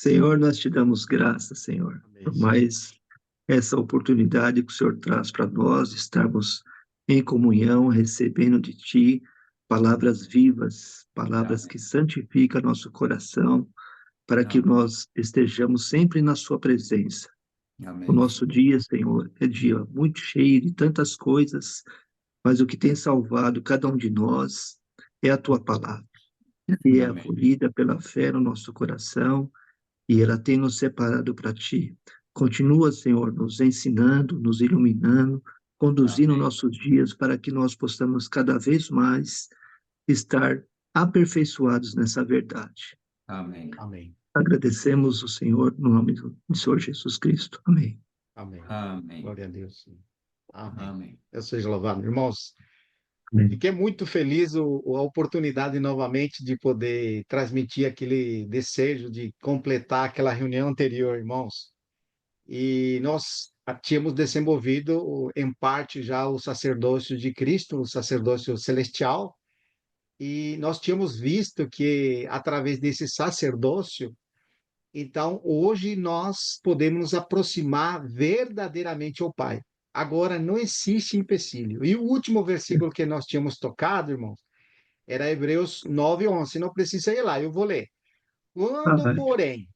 Senhor, nós te damos graça, Senhor, Amém, por Senhor. mais essa oportunidade que o Senhor traz para nós, estarmos em comunhão, recebendo de Ti palavras vivas, palavras Amém. que santificam nosso coração, para que Amém. nós estejamos sempre na Sua presença. O Amém. nosso dia, Senhor, é dia muito cheio de tantas coisas, mas o que tem salvado cada um de nós é a Tua palavra, que é Amém. acolhida pela fé no nosso coração, e ela tem nos separado para Ti. Continua, Senhor, nos ensinando, nos iluminando, conduzindo Amém. nossos dias para que nós possamos cada vez mais estar aperfeiçoados nessa verdade. Amém. Amém. Agradecemos o Senhor no nome do Senhor Jesus Cristo. Amém. Amém. Amém. Glória a Deus. Senhor. Amém. Amém. Deus seja louvado. Irmãos, Amém. fiquei muito feliz a oportunidade novamente de poder transmitir aquele desejo de completar aquela reunião anterior, irmãos. E nós tínhamos desenvolvido, em parte, já o sacerdócio de Cristo, o sacerdócio celestial, e nós tínhamos visto que, através desse sacerdócio, então, hoje nós podemos nos aproximar verdadeiramente ao Pai. Agora, não existe empecilho. E o último versículo que nós tínhamos tocado, irmãos, era Hebreus 9:11. Não precisa ir lá, eu vou ler. Quando, Amém. porém,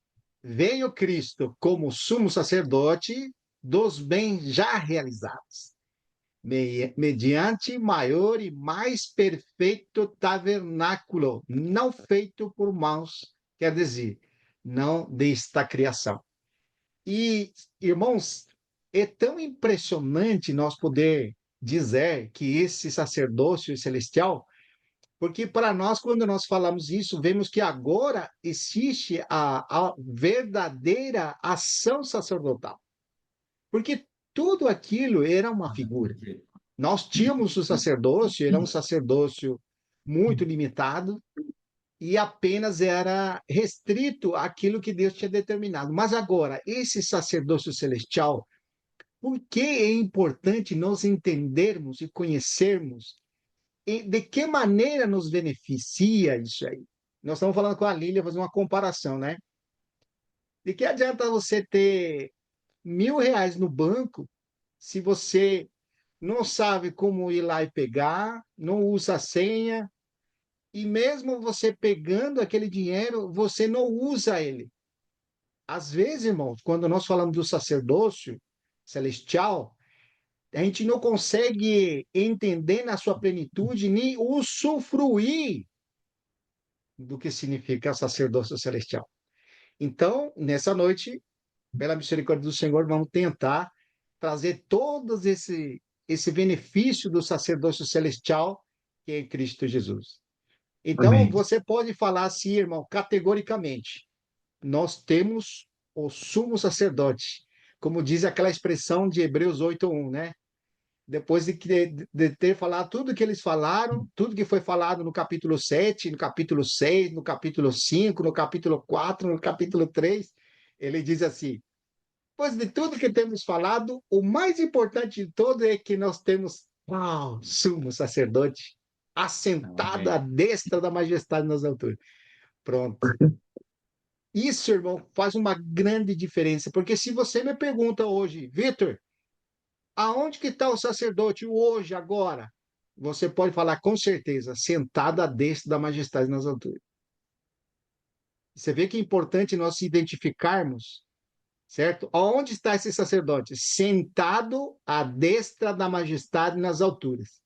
veio Cristo como sumo sacerdote dos bens já realizados, mediante maior e mais perfeito tabernáculo, não feito por mãos, quer dizer, não desta criação. E, irmãos, é tão impressionante nós poder dizer que esse sacerdócio celestial, porque para nós, quando nós falamos isso, vemos que agora existe a verdadeira ação sacerdotal. Porque tudo aquilo era uma figura. Nós tínhamos o sacerdócio, era um sacerdócio muito limitado e apenas era restrito àquilo que Deus tinha determinado. Mas agora, esse sacerdócio celestial, por que é importante nós entendermos e conhecermos e de que maneira nos beneficia isso aí? Nós estamos falando com a Lília, fazer uma comparação, né? De que adianta você ter R$ 1.000 no banco se você não sabe como ir lá e pegar, não usa a senha, e mesmo você pegando aquele dinheiro, você não usa ele. Às vezes, irmãos, quando nós falamos do sacerdócio celestial, a gente não consegue entender na sua plenitude nem usufruir do que significa sacerdócio celestial. Então, nessa noite, pela misericórdia do Senhor, vamos tentar trazer todos esse benefício do sacerdócio celestial que é em Cristo Jesus. Então, Amém. você pode falar assim, irmão, categoricamente: nós temos o sumo sacerdote, como diz aquela expressão de Hebreus 8:1, né? Depois de ter falado tudo que eles falaram, tudo que foi falado no capítulo 7, no capítulo 6, no capítulo 5, no capítulo 4, no capítulo 3, ele diz assim: pois de tudo que temos falado, o mais importante de todo é que nós temos, uau, sumo sacerdote, assentado à Amém. destra da majestade nas alturas. Pronto. Isso, irmão, faz uma grande diferença, porque se você me pergunta hoje, Vitor, aonde que está o sacerdote hoje, agora? Você pode falar com certeza, sentado à destra da majestade nas alturas. Você vê que é importante nós identificarmos, certo? Onde está esse sacerdote? Sentado à destra da majestade nas alturas.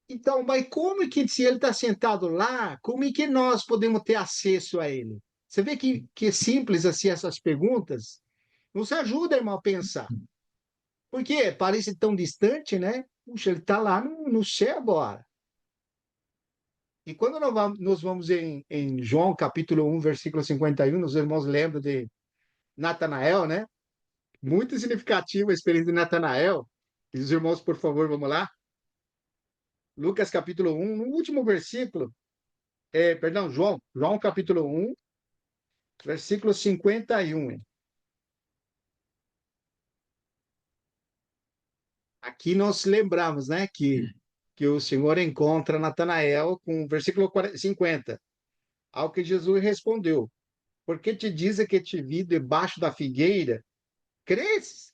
Então, mas como que, se ele está sentado lá, como é que nós podemos ter acesso a ele? Você vê que é simples assim essas perguntas? Nos ajuda, irmão, a pensar. Porque parece tão distante, né? Puxa, ele está lá no céu agora. E quando nós vamos em João capítulo 1, versículo 51, os irmãos lembram de Natanael, né? Muito significativa a experiência de Natanael. E os irmãos, por favor, vamos lá. Lucas capítulo 1, no último versículo, perdão, João capítulo 1, versículo 51. Aqui nós lembramos, né, que o Senhor encontra Natanael com o versículo 50. Ao que Jesus respondeu: Porque te diz que te vi debaixo da figueira, crês?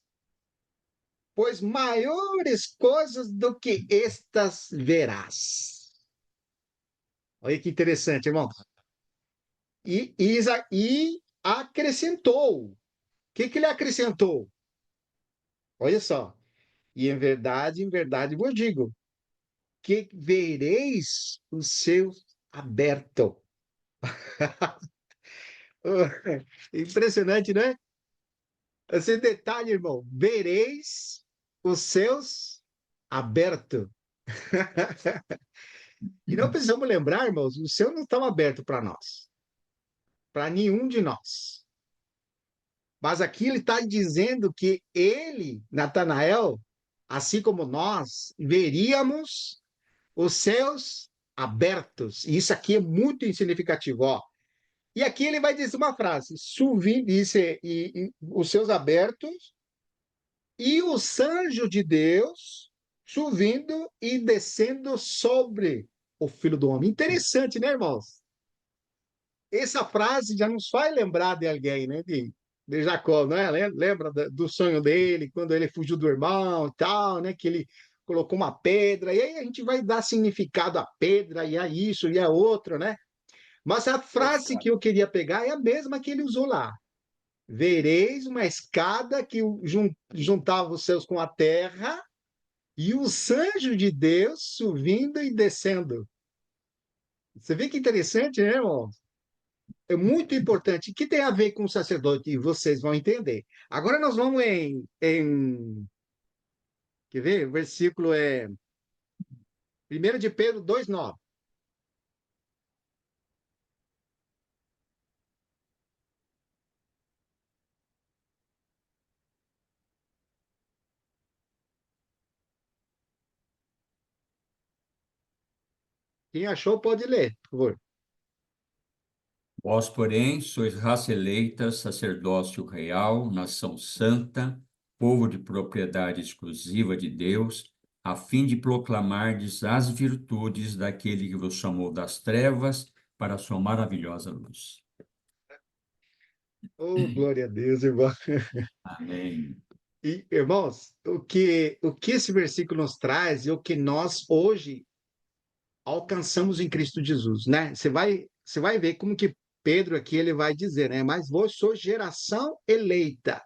Pois maiores coisas do que estas verás. Olha que interessante, irmão. E acrescentou. O que ele acrescentou? Olha só. E em verdade vos digo, que vereis o seu aberto. Impressionante, né? Esse detalhe, irmão. Vereis os seus aberto. E não precisamos lembrar, irmãos, o céu não estava aberto para nós, para nenhum de nós. Mas aqui ele está dizendo que ele, Natanael, assim como nós, veríamos os céus abertos. E isso aqui é muito significativo, ó. E aqui ele vai dizer uma frase: subi, disse, e os céus abertos, e os anjos de Deus subindo e descendo sobre o Filho do Homem. Interessante, né, irmãos? Essa frase já nos faz lembrar de alguém, né? De Jacó, né? Lembra do sonho dele, quando ele fugiu do irmão e tal, né? Que ele colocou uma pedra, e aí a gente vai dar significado à pedra, e a isso, e a outro, né? Mas a frase que eu queria pegar é a mesma que ele usou lá. Vereis uma escada que juntava os céus com a terra, e os anjos de Deus subindo e descendo. Você vê que interessante, né, irmão? É muito importante, que tem a ver com o sacerdote, e vocês vão entender. Agora nós vamos quer ver? O versículo é 1 de Pedro 2,9. Quem achou pode ler, por favor. Vós, porém, sois raça eleita, sacerdócio real, nação santa, povo de propriedade exclusiva de Deus, a fim de proclamardes as virtudes daquele que vos chamou das trevas para a sua maravilhosa luz. Oh, glória a Deus, irmão. Amém. E, irmãos, o que esse versículo nos traz e o que nós hoje alcançamos em Cristo Jesus, né? Você vai ver como que Pedro aqui ele vai dizer, né? Mas vós sois geração eleita.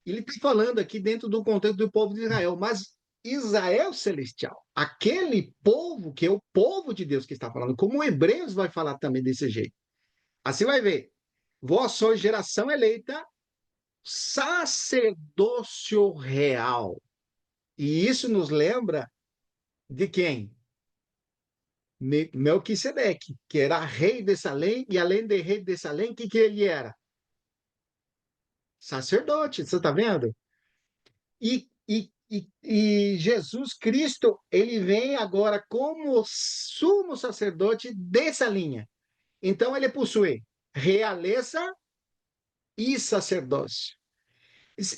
Ele está falando aqui dentro do contexto do povo de Israel, mas Israel celestial, aquele povo que é o povo de Deus que está falando, como o Hebreus vai falar também desse jeito. Assim vai ver. Vós sois geração eleita, sacerdócio real. E isso nos lembra de quem? Melquisedeque, que era rei de Salém, e além de rei de Salém, o que ele era? Sacerdote, você está vendo? E Jesus Cristo, ele vem agora como sumo sacerdote dessa linha. Então, ele possui realeza e sacerdócio.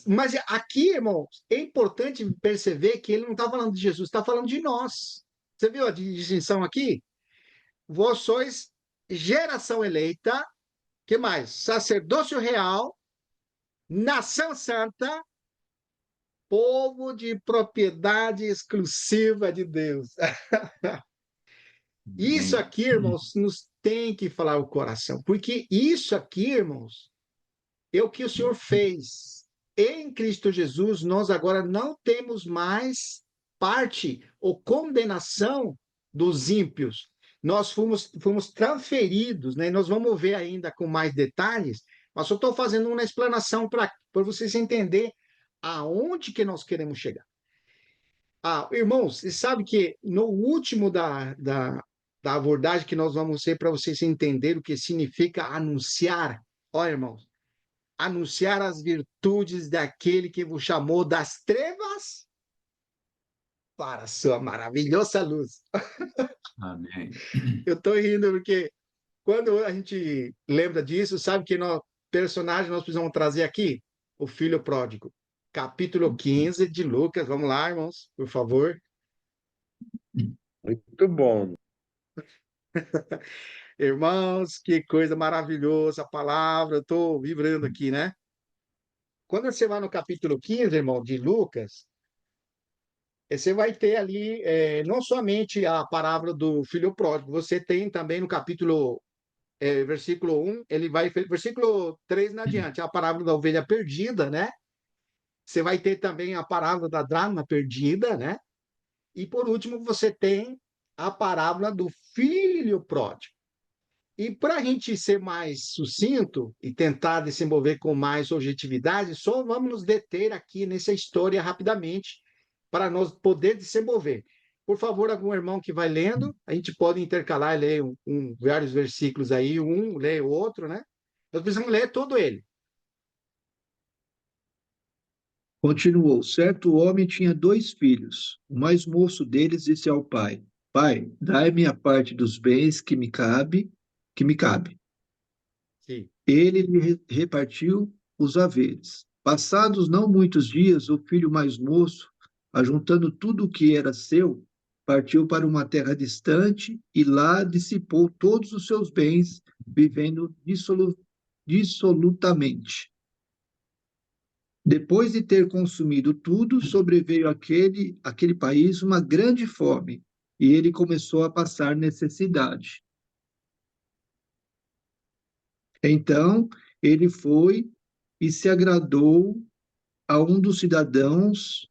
Mas aqui, irmãos, é importante perceber que ele não está falando de Jesus, está falando de nós. Você viu a distinção aqui? Vós sois geração eleita, que mais? Sacerdócio real, nação santa, povo de propriedade exclusiva de Deus. Isso Amém. aqui, irmãos, nos tem que falar o coração, porque isso aqui, irmãos, é o que o Senhor fez. Em Cristo Jesus, nós agora não temos mais parte ou condenação dos ímpios. Nós fomos transferidos, né? Nós vamos ver ainda com mais detalhes, mas eu estou fazendo uma explanação para vocês entenderem aonde que nós queremos chegar. Irmãos, você sabe que no último da abordagem que nós vamos ter para vocês entenderem o que significa anunciar, ó, irmãos, anunciar as virtudes daquele que vos chamou das trevas para a sua maravilhosa luz. Amém. Eu estou rindo porque quando a gente lembra disso, sabe que personagem nós precisamos trazer aqui? O filho pródigo. Capítulo 15 de Lucas. Vamos lá, irmãos, por favor. Muito bom. Irmãos, que coisa maravilhosa a palavra, eu estou vibrando aqui, né? Quando você vai no capítulo 15, irmão, de Lucas, você vai ter ali não somente a parábola do filho pródigo, você tem também no capítulo, versículo 1, ele vai, versículo 3 na adiante, a parábola da ovelha perdida, né? Você vai ter também a parábola da dracma perdida, né? E por último, você tem a parábola do filho pródigo. E para a gente ser mais sucinto e tentar desenvolver com mais objetividade, só vamos nos deter aqui nessa história rapidamente para nós poder desenvolver. Por favor, algum irmão que vai lendo, a gente pode intercalar e ler vários versículos aí, um lê o outro, né? Nós precisamos ler todo ele. Continuou: certo homem tinha 2 filhos. O mais moço deles disse ao pai: Pai, dai-me a parte dos bens que me cabe. Sim. Ele lhe repartiu os haveres. Passados não muitos dias, o filho mais moço, ajuntando tudo o que era seu, partiu para uma terra distante e lá dissipou todos os seus bens, vivendo dissolutamente. Depois de ter consumido tudo, sobreveio aquele país uma grande fome, e ele começou a passar necessidade. Então, ele foi e se agradou a um dos cidadãos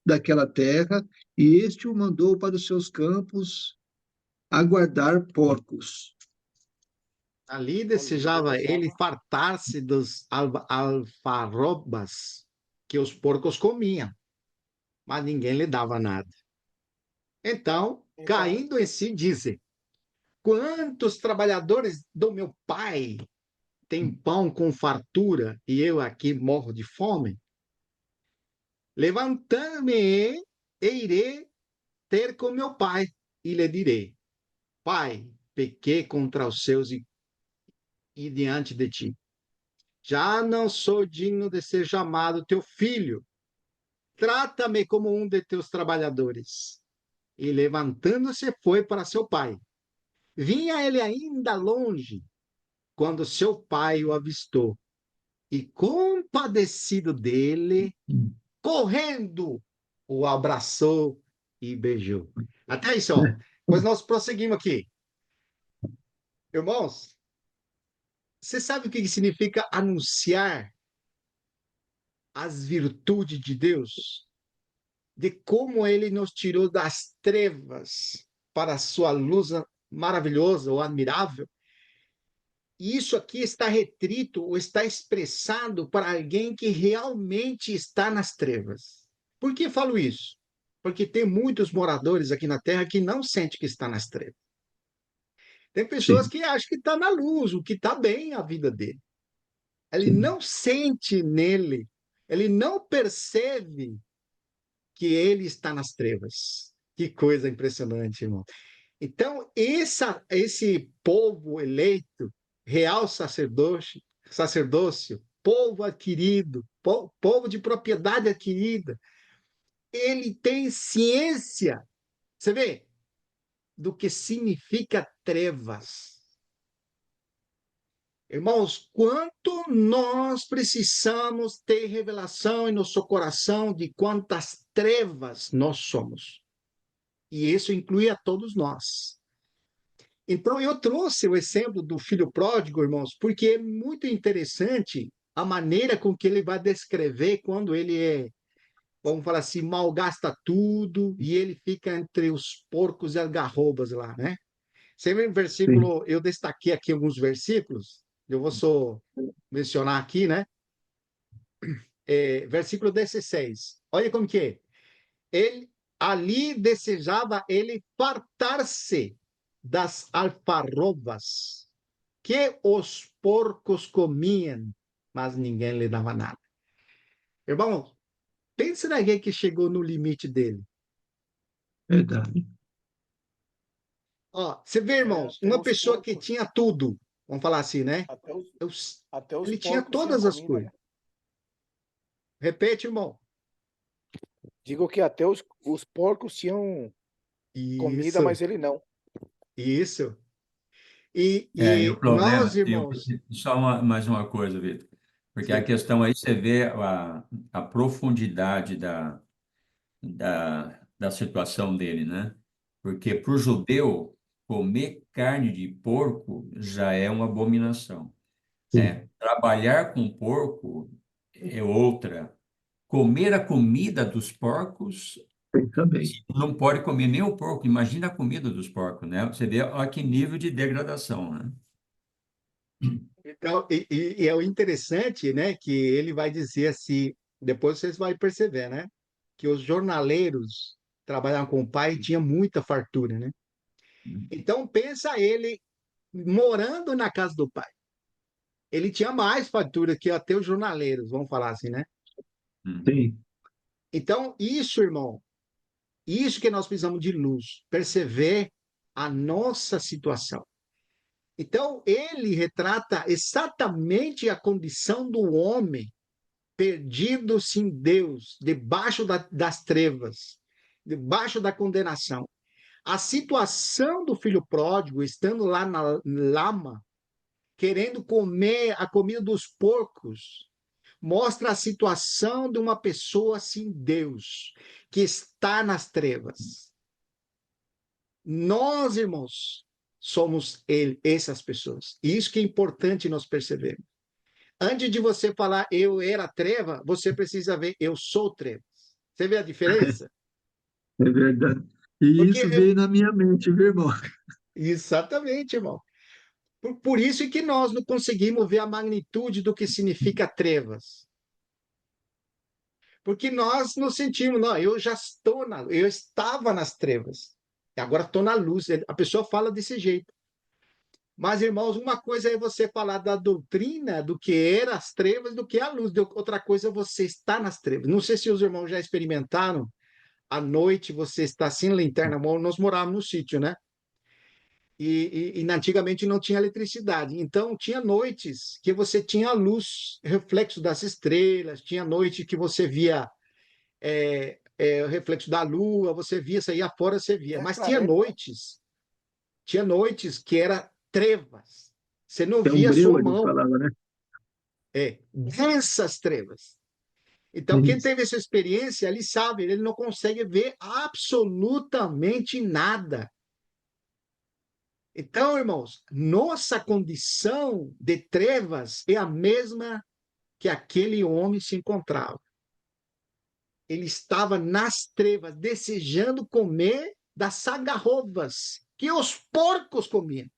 daquela terra, e este o mandou para os seus campos a guardar porcos. Ali desejava ele fartar-se dos alfarrobas que os porcos comiam, mas ninguém lhe dava nada. Então, caindo em si, disse: Quantos trabalhadores do meu pai têm pão com fartura e eu aqui morro de fome? Levantando-me e irei ter com meu pai e lhe direi: Pai, pequei contra os seus e diante de ti. Já não sou digno de ser chamado teu filho. Trata-me como um de teus trabalhadores. E levantando-se, foi para seu pai. Vinha ele ainda longe, quando seu pai o avistou. E, compadecido dele, correndo, o abraçou e beijou. Até isso, ó. Pois nós prosseguimos aqui. Irmãos, você sabe o que significa anunciar as virtudes de Deus? De como ele nos tirou das trevas para a sua luz maravilhosa ou admirável. E isso aqui está retrito ou está expressado para alguém que realmente está nas trevas. Por que falo isso? Porque tem muitos moradores aqui na Terra que não sentem que está nas trevas. Tem pessoas Sim, que acham que está na luz, o que está bem a vida dele. Ele sim, não sente nele, ele não percebe que ele está nas trevas. Que coisa impressionante, irmão. Então, esse povo eleito, real sacerdócio, povo adquirido, povo de propriedade adquirida, ele tem ciência, você vê, do que significa trevas. Irmãos, quanto nós precisamos ter revelação em nosso coração de quantas trevas nós somos. E isso inclui a todos nós. Então, eu trouxe o exemplo do filho pródigo, irmãos, porque é muito interessante a maneira com que ele vai descrever quando ele vamos falar assim, malgasta tudo e ele fica entre os porcos e algarrobas lá, né? Você vê um sim. versículo, eu destaquei aqui alguns versículos, eu vou só mencionar aqui, né? Versículo 16. Olha como que é. Ele ali desejava ele fartar-se das alfarrobas que os porcos comiam, mas ninguém lhe dava nada. Irmão, pense naquele que chegou no limite dele. Verdade. Ó, você vê, irmãos, Até uma os pessoa que porcos, tinha tudo, vamos falar assim, né? até os, Eu- até os Ele tinha porcos tinham todas as comida, né? coisas. Repete, irmão. Digo que até os porcos tinham comida, Isso, mas ele não. isso. E o E nós, problema, irmãos, só mais uma coisa, Vitor, porque a sim, questão aí você vê a profundidade da situação dele, né? Porque para o judeu, comer carne de porco já é uma abominação. Sim, Trabalhar com porco é outra. Comer a comida dos porcos, tem também. não pode comer nem o porco, imagina a comida dos porcos, né? Você vê a que nível de degradação, né? então, e é o interessante, né, que ele vai dizer assim, depois vocês vão perceber, né, que os jornaleiros trabalhavam com o pai e tinha muita fartura, né? Então, pensa ele morando na casa do pai. Ele tinha mais fartura que até os jornaleiros, vamos falar assim, né? Hum. Sim, Então, isso, irmão, isso que nós precisamos de luz, perceber a nossa situação. Então, ele retrata exatamente a condição do homem perdido sem Deus, debaixo das trevas, debaixo da condenação. A situação do filho pródigo, estando lá na lama, querendo comer a comida dos porcos, mostra a situação de uma pessoa sem Deus, que está nas trevas. Nós, irmãos, somos essas pessoas. E isso que é importante nós percebermos. Antes de você falar eu era treva, você precisa ver eu sou treva. Você vê a diferença? é verdade. E Porque isso veio na minha mente, viu, irmão? exatamente, irmão. Por isso que nós não conseguimos ver a magnitude do que significa trevas. Porque nós nos sentimos, não, eu estava nas trevas. E agora estou na luz. A pessoa fala desse jeito. Mas, irmãos, uma coisa é você falar da doutrina, do que era as trevas, do que a luz. Outra coisa é você estar nas trevas. Não sei se os irmãos já experimentaram. À noite você está sem lanterna. Nós morávamos no sítio, né? E antigamente não tinha eletricidade. Então, tinha noites que você tinha a luz, reflexo das estrelas, tinha noite que você via o reflexo da lua, você via, saía fora, você via. É Mas clareza, né? tinha noites que era trevas. Você não É via a sua umbreu, eles mão. falavam, né? Densas trevas. Então, quem Isso. teve essa experiência, ele sabe, ele não consegue ver absolutamente nada. Então, irmãos, nossa condição de trevas é a mesma que aquele homem se encontrava. Ele estava nas trevas, desejando comer das algarrobas que os porcos comiam.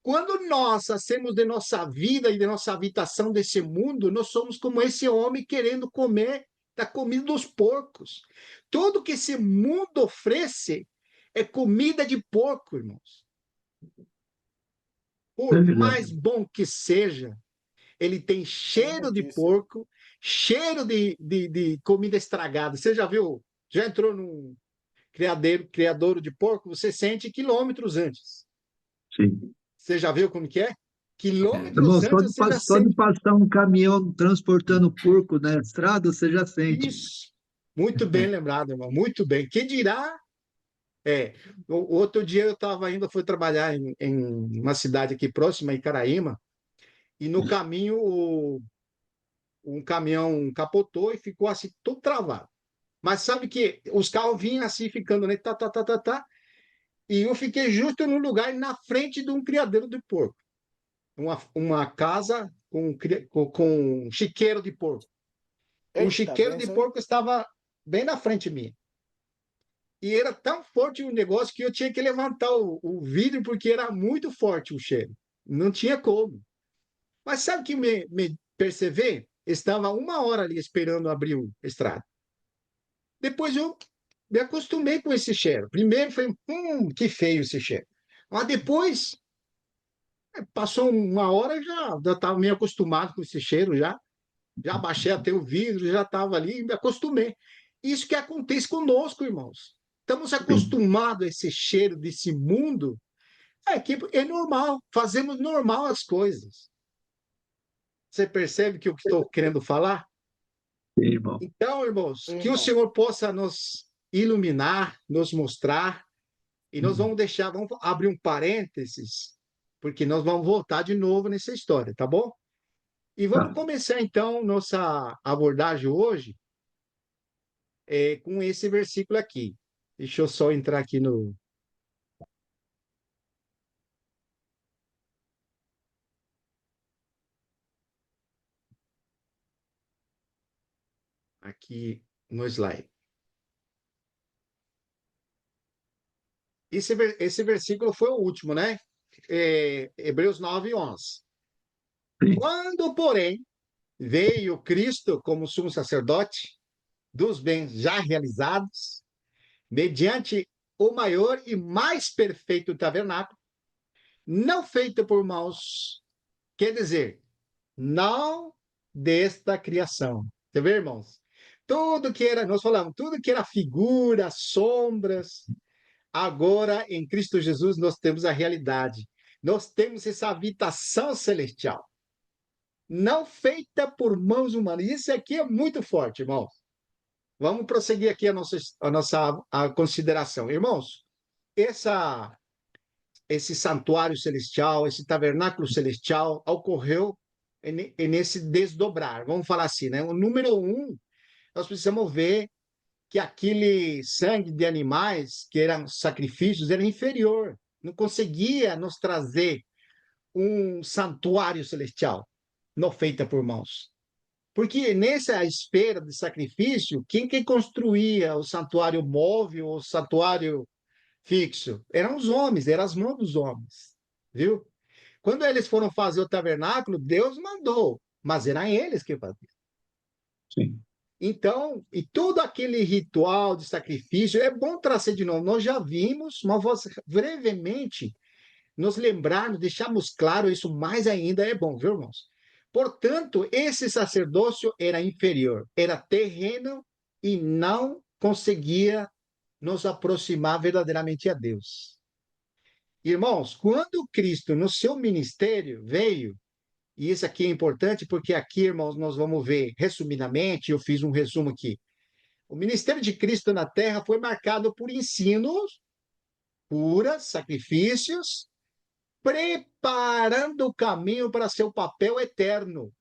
Quando nós hacemos de nossa vida e de nossa habitação desse mundo, nós somos como esse homem querendo comer da comida dos porcos. Tudo que esse mundo oferece é comida de porco, irmãos. É Por mais verdade. bom que seja, ele tem Tem cheiro de notícia. porco, cheiro de comida estragada. Você já viu? Já entrou num criadouro de porco? Você sente quilômetros antes. Sim. Você já viu como que é? Irmão, Quilômetros antes você já só de sente passar um caminhão transportando porco na estrada, você já sente. isso. Muito bem lembrado, irmão. Muito bem. Que dirá? É. O outro dia eu estava indo, fui trabalhar em uma cidade aqui próxima, em Caraíma, e no caminho um caminhão capotou e ficou assim, todo travado. Mas sabe que os carros vinham assim, ficando, né? Tá, tá, tá, tá, tá. E eu fiquei justo no lugar na frente de um criadeiro de porco. Uma casa com um chiqueiro de porco. O Eita, chiqueiro de benção, hein? porco estava bem na frente de mim. E era tão forte o negócio que eu tinha que levantar o vidro porque era muito forte o cheiro. Não tinha como. Mas sabe que me perceber? Estava uma hora ali esperando abrir o estrado. Depois eu me acostumei com esse cheiro. Primeiro foi, que feio esse cheiro. Mas depois, passou uma hora, já estava meio acostumado com esse cheiro já. Já baixei até o vidro, já estava ali, me acostumei. Isso que acontece conosco, irmãos. Estamos Sim. acostumados a esse cheiro desse mundo, que é normal, fazemos normal as coisas. Você percebe que o que estou querendo falar? Sim, irmão. Então, irmãos, Sim, que o irmão. Senhor possa nos iluminar, nos mostrar E nós vamos deixar, vamos abrir um parênteses, porque nós vamos voltar de novo nessa história, tá bom? E vamos Tá. começar então nossa abordagem hoje com esse versículo aqui. Deixa eu só entrar aqui no. Aqui no slide. Esse versículo foi o último, né? Hebreus 9:11. Quando, porém, veio Cristo como sumo sacerdote dos bens já realizados, mediante o maior e mais perfeito tabernáculo, não feito por mãos, quer dizer, não desta criação. Você vê, irmãos? Tudo que era, nós falamos, tudo que era figura, sombras, agora em Cristo Jesus nós temos a realidade. Nós temos essa habitação celestial, não feita por mãos humanas. Isso aqui é muito forte, irmãos. Vamos prosseguir aqui a consideração. Irmãos, esse santuário celestial, esse tabernáculo celestial ocorreu nesse desdobrar. Vamos falar assim, né? O número um, nós precisamos ver que aquele sangue de animais, que eram sacrifícios, era inferior. Não conseguia nos trazer um santuário celestial, não feita por mãos. Porque nessa esfera de sacrifício, quem que construía o santuário móvel, o santuário fixo? Eram os homens, eram as mãos dos homens, viu? Quando eles foram fazer o tabernáculo, Deus mandou, mas eram eles que faziam. Sim. Então, e todo aquele ritual de sacrifício, é bom trazer de novo. Nós já vimos, mas brevemente nos lembrarmos, deixarmos claro isso mais ainda é bom, viu, irmãos? Portanto, esse sacerdócio era inferior, era terreno e não conseguia nos aproximar verdadeiramente a Deus. Irmãos, quando Cristo, no seu ministério, veio, e isso aqui é importante porque aqui, irmãos, nós vamos ver resumidamente, eu fiz um resumo aqui. O ministério de Cristo na terra foi marcado por ensinos, curas, sacrifícios, preparando o caminho para seu papel eterno,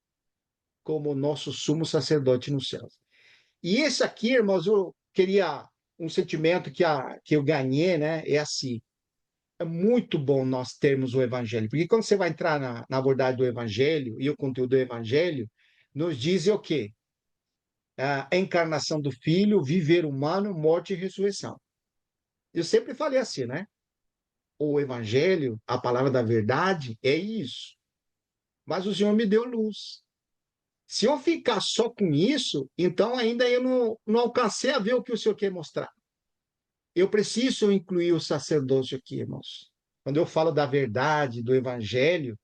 como nosso sumo sacerdote nos céus. E esse aqui, irmãos, eu queria um sentimento que eu ganhei, né? É assim. É muito bom nós termos o evangelho, porque quando você vai entrar na abordagem do evangelho e o conteúdo do evangelho, nos diz o quê? A encarnação do filho, viver humano, morte e ressurreição. Eu sempre falei assim, né? O evangelho, a palavra da verdade, é isso. Mas o Senhor me deu luz. Se eu ficar só com isso, então ainda eu não alcancei a ver o que o Senhor quer mostrar. Eu preciso incluir o sacerdócio aqui, irmãos. Quando eu falo da verdade, do evangelho,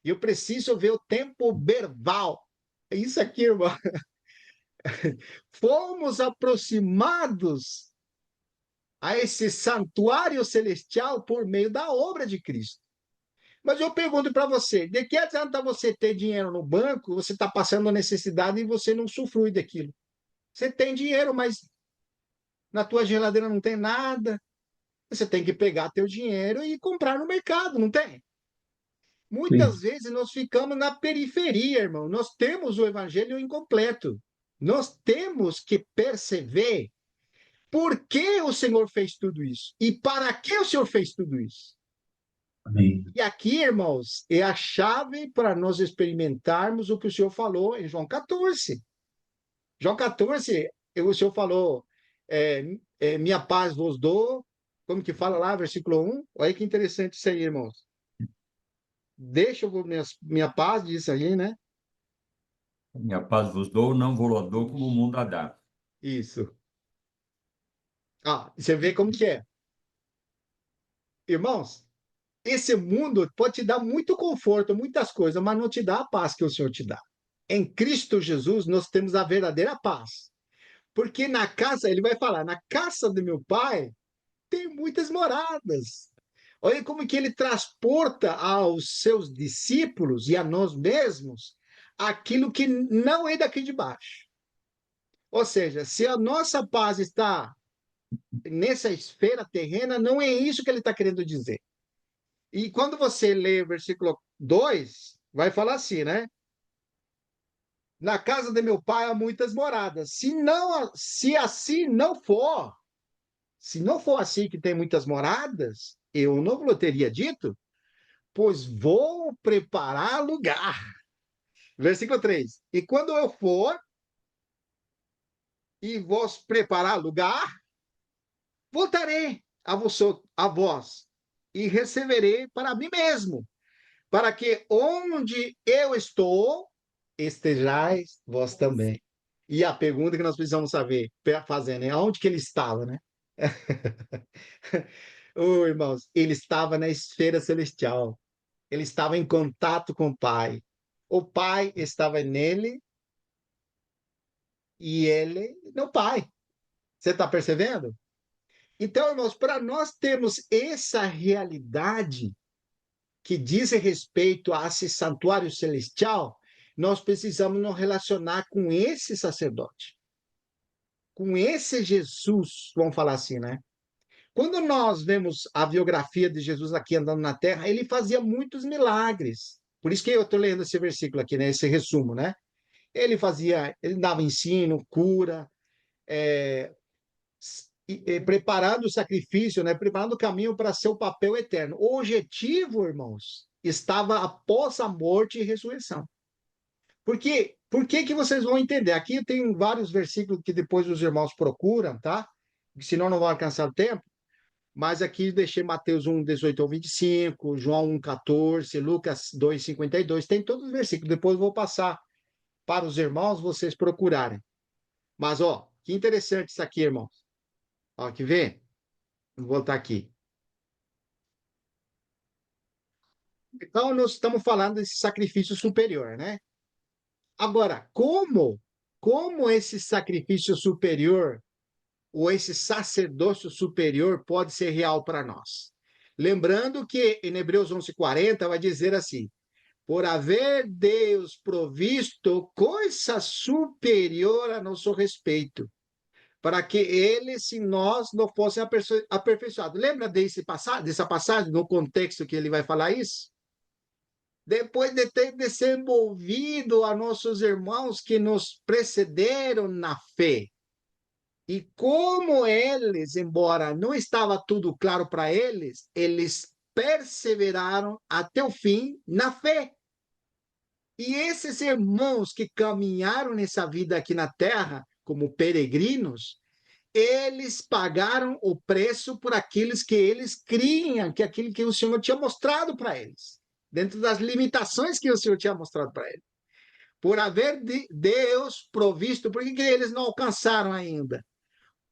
eu preciso ver o tempo verbal. É isso aqui, irmão. Fomos aproximados a esse santuário celestial por meio da obra de Cristo. Mas eu pergunto para você, de que adianta você ter dinheiro no banco, você está passando necessidade e você não usufrui daquilo? Você tem dinheiro, mas na tua geladeira não tem nada. Você tem que pegar teu dinheiro e comprar no mercado, não tem? Sim. Muitas vezes nós ficamos na periferia, irmão. Nós temos o evangelho incompleto. Nós temos que perceber por que o Senhor fez tudo isso e para que o Senhor fez tudo isso. Amém. E aqui, irmãos, é a chave para nós experimentarmos o que o Senhor falou em João 14. João 14, o Senhor falou, minha paz vos dou, como que fala lá, versículo 1? Olha que interessante isso aí, irmãos. Deixa eu minha paz, diz aí, né? Minha paz vos dou, não vou-la dou como o mundo a dá. Isso. Ah, você vê como que é. Irmãos, esse mundo pode te dar muito conforto, muitas coisas, mas não te dá a paz que o Senhor te dá. Em Cristo Jesus, nós temos a verdadeira paz. Porque na casa, ele vai falar, na casa do meu pai tem muitas moradas. Olha como que ele transporta aos seus discípulos e a nós mesmos aquilo que não é daqui de baixo. Ou seja, se a nossa paz está nessa esfera terrena, não é isso que ele está querendo dizer. E quando você lê o versículo 2, vai falar assim, né? Na casa de meu pai há muitas moradas. Se assim não for, se não for assim que tem muitas moradas, eu não vos teria dito, pois vou preparar lugar. Versículo 3. E quando eu for e vos preparar lugar, voltarei a vós e receberei para mim mesmo, para que onde eu estou, estejais vós também. E a pergunta que nós precisamos saber, fazendo, é onde que ele estava, né? Oh, irmãos, ele estava na esfera celestial. Ele estava em contato com o Pai. O Pai estava nele e ele no Pai. Você está percebendo? Então, irmãos, para nós termos essa realidade que diz respeito a esse santuário celestial, nós precisamos nos relacionar com esse sacerdote, com esse Jesus, vamos falar assim, né? Quando nós vemos a biografia de Jesus aqui andando na terra, ele fazia muitos milagres. Por isso que eu estou lendo esse versículo aqui, né? Esse resumo, né? Ele dava ensino, cura, é, preparando o sacrifício, né? Preparando o caminho para seu papel eterno. O objetivo, irmãos, estava após a morte e ressurreição. Por que vocês vão entender? Aqui tem vários versículos que depois os irmãos procuram, tá? Senão não vão alcançar o tempo. Mas aqui deixei Mateus 1, 18 ao 25, João 1, 14, Lucas 2, 52. Tem todos os versículos. Depois eu vou passar para os irmãos vocês procurarem. Mas, ó, que interessante isso aqui, irmãos. Ó, que vê? Vou voltar aqui. Então, nós estamos falando desse sacrifício superior, né? Agora, como esse sacrifício superior ou esse sacerdócio superior pode ser real para nós? Lembrando que em Hebreus 11:40 vai dizer assim: por haver Deus provisto coisa superior a nosso respeito, para que ele, se nós não fosse aperfeiçoado. Lembra dessa passagem, no contexto que ele vai falar isso? Depois de ter desenvolvido a nossos irmãos que nos precederam na fé. E como eles, embora não estava tudo claro para eles, eles perseveraram até o fim na fé. E esses irmãos que caminharam nessa vida aqui na terra, como peregrinos, eles pagaram o preço por aqueles que eles criam, que aquilo que o Senhor tinha mostrado para eles, dentro das limitações que o Senhor tinha mostrado para eles. Por haver Deus provisto, por que eles não alcançaram ainda?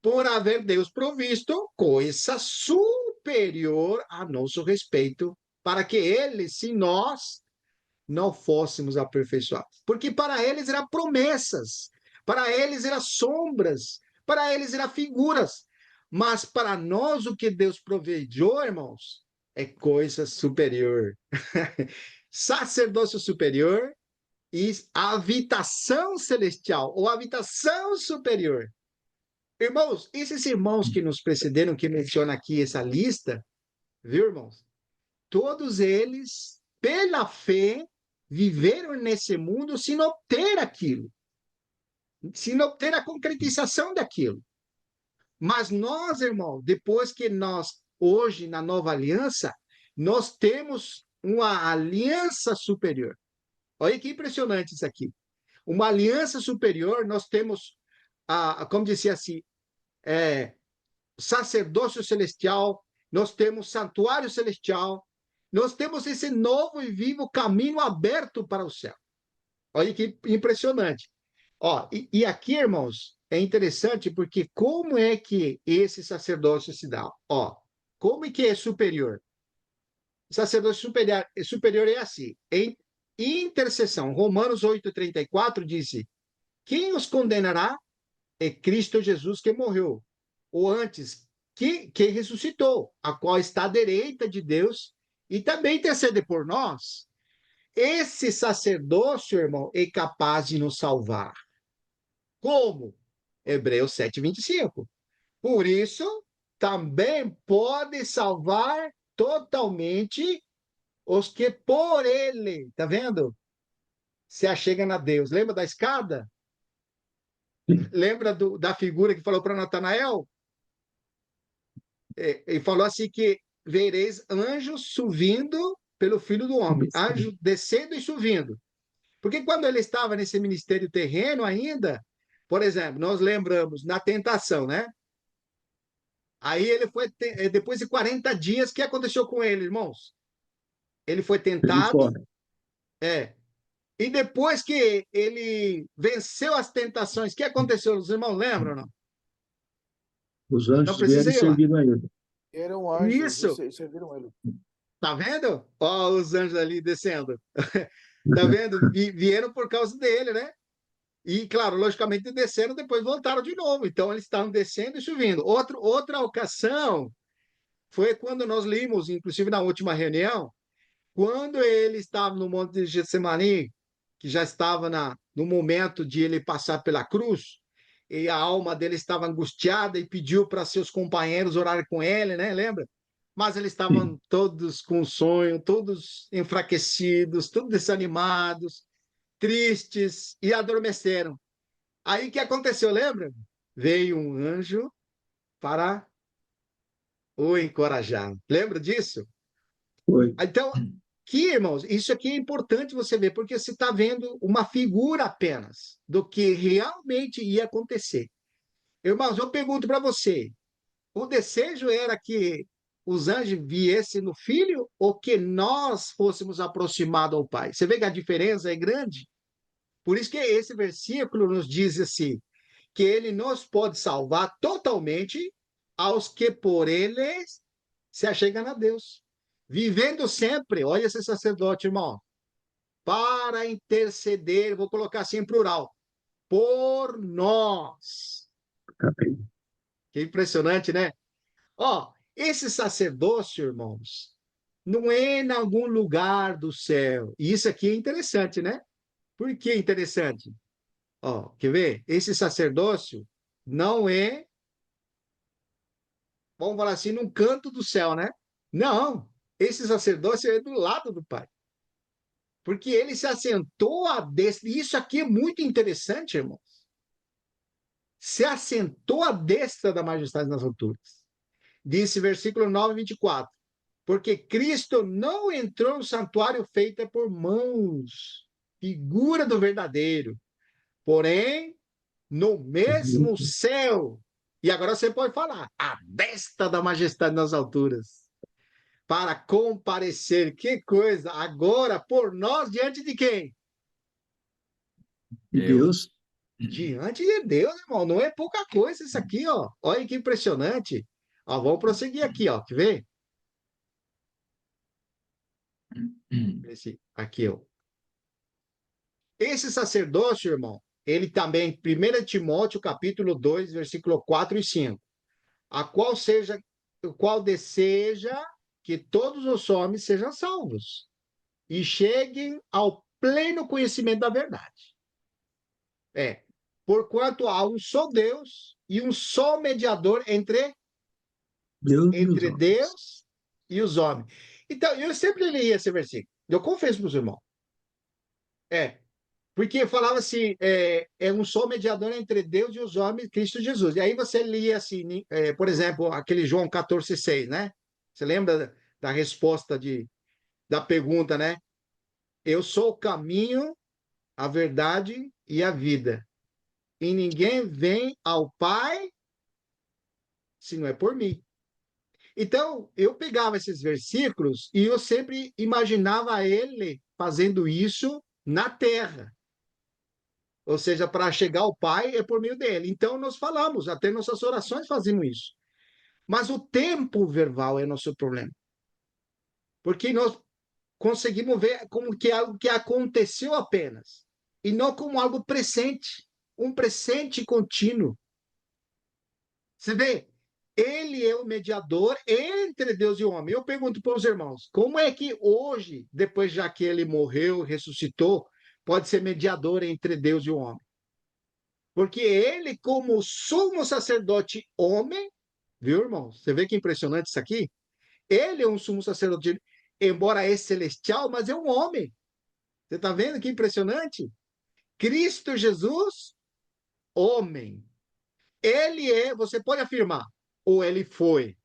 Por haver Deus provisto coisa superior a nosso respeito, para que eles, se nós não fôssemos aperfeiçoados. Porque para eles eram promessas, para eles eram sombras, para eles eram figuras. Mas para nós o que Deus provejou, irmãos, é coisa superior. Sacerdócio superior e habitação celestial, ou habitação superior. Irmãos, esses irmãos que nos precederam, que menciona aqui essa lista, viu, irmãos? Todos eles, pela fé, viveram nesse mundo sem obter aquilo, sem obter a concretização daquilo. Mas nós, irmão, depois que nós, hoje, na nova aliança, nós temos uma aliança superior. Olha que impressionante isso aqui. Uma aliança superior, nós temos, como dizia assim, sacerdócio celestial, nós temos santuário celestial, nós temos esse novo e vivo caminho aberto para o céu. Olha que impressionante. Ó, e aqui, irmãos, é interessante porque como é que esse sacerdócio se dá? Ó, como é que é superior? O sacerdócio superior é assim, em intercessão. Romanos 8:34 diz: quem os condenará é Cristo Jesus que morreu, ou antes, que ressuscitou, a qual está à direita de Deus e também intercede por nós. Esse sacerdócio, irmão, é capaz de nos salvar. Como? Hebreus 7:25. Por isso, também pode salvar totalmente os que por ele, tá vendo? Se achegam a Deus. Lembra da escada? Lembra da figura que falou para Natanael? Ele falou assim que vereis anjos subindo pelo Filho do Homem, anjo descendo e subindo. Porque quando ele estava nesse ministério terreno ainda, por exemplo, nós lembramos na tentação, né? Aí ele foi, depois de 40 dias, o que aconteceu com ele, irmãos? Ele foi Ele tentado, fora. é. E depois que ele venceu as tentações, o que aconteceu? Os irmãos lembram, não? Os Não anjos vieram precisa e ir lá. serviram a ele. Eram anjos Isso, e serviram ele. tá vendo? Ó, os anjos ali descendo. Tá vendo? Vieram por causa dele, né? E, claro, logicamente desceram, depois voltaram de novo. Então, eles estavam descendo e subindo. Outra ocasião foi quando nós limos, inclusive na última reunião, quando ele estava no Monte de Getsemani, que já estava no momento de ele passar pela cruz, e a alma dele estava angustiada e pediu para seus companheiros orarem com ele, né? Lembra? Mas eles estavam Sim, todos com sonho, todos enfraquecidos, todos desanimados, tristes e adormeceram. Aí o que aconteceu, lembra? Veio um anjo para o encorajar. Lembra disso? foi. Então, aqui, irmãos, isso aqui é importante você ver, porque você está vendo uma figura apenas do que realmente ia acontecer. Irmãos, eu pergunto para você: o desejo era que os anjos viessem no filho ou que nós fôssemos aproximados ao Pai? Você vê que a diferença é grande? Por isso que esse versículo nos diz assim, que ele nos pode salvar totalmente aos que por ele se achegam a Deus. Vivendo sempre, olha esse sacerdote, irmão, para interceder, vou colocar assim em plural, por nós. Amém. Que impressionante, né? Ó, esse sacerdócio, irmãos, não é em algum lugar do céu. E isso aqui é interessante, né? Por que interessante? Ó, quer ver? Esse sacerdócio não é, vamos falar assim, num canto do céu, né? Não, esse sacerdócio é do lado do Pai. Porque ele se assentou à destra. E isso aqui é muito interessante, irmãos. Se assentou à destra da majestade nas alturas. Disse versículo 9, 24. Porque Cristo não entrou no santuário feito por mãos, figura do verdadeiro, porém no mesmo céu. E agora você pode falar, a destra da majestade nas alturas, para comparecer, que coisa, agora por nós diante de quem? E Deus. Deus, Diante de Deus, irmão, não é pouca coisa isso aqui, ó. Olha que impressionante. Ó, vamos prosseguir aqui, ó. Quer ver? Aqui, ó. Esse sacerdócio, irmão, ele também, 1 Timóteo, capítulo 2, versículo 4 e 5, o qual deseja que todos os homens sejam salvos e cheguem ao pleno conhecimento da verdade. Porquanto há um só Deus e um só mediador Deus e os entre homens. Deus e os homens. Então, eu sempre li esse versículo. Eu confesso para os irmãos. Porque falava assim, é um só mediador entre Deus e os homens, Cristo Jesus. E aí você lia assim, por exemplo, aquele João 14,6, né? Você lembra da resposta da pergunta, né? Eu sou o caminho, a verdade e a vida. E ninguém vem ao Pai se não é por mim. Então, eu pegava esses versículos e eu sempre imaginava ele fazendo isso na terra. Ou seja, para chegar ao Pai é por meio dele. Então, nós falamos, até nossas orações fazemos isso. Mas o tempo verbal é nosso problema. Porque nós conseguimos ver como que é algo que aconteceu apenas, e não como algo presente, um presente contínuo. Você vê, ele é o mediador entre Deus e o homem. Eu pergunto para os irmãos, como é que hoje, depois já que ele morreu, ressuscitou, pode ser mediador entre Deus e o homem? Porque ele, como sumo sacerdote homem, Viu, irmão? Você vê que impressionante isso aqui? Ele é um sumo sacerdote, embora é celestial, mas é um homem. Você está vendo que impressionante? Cristo Jesus, homem. Ele é, você pode afirmar, ou ele foi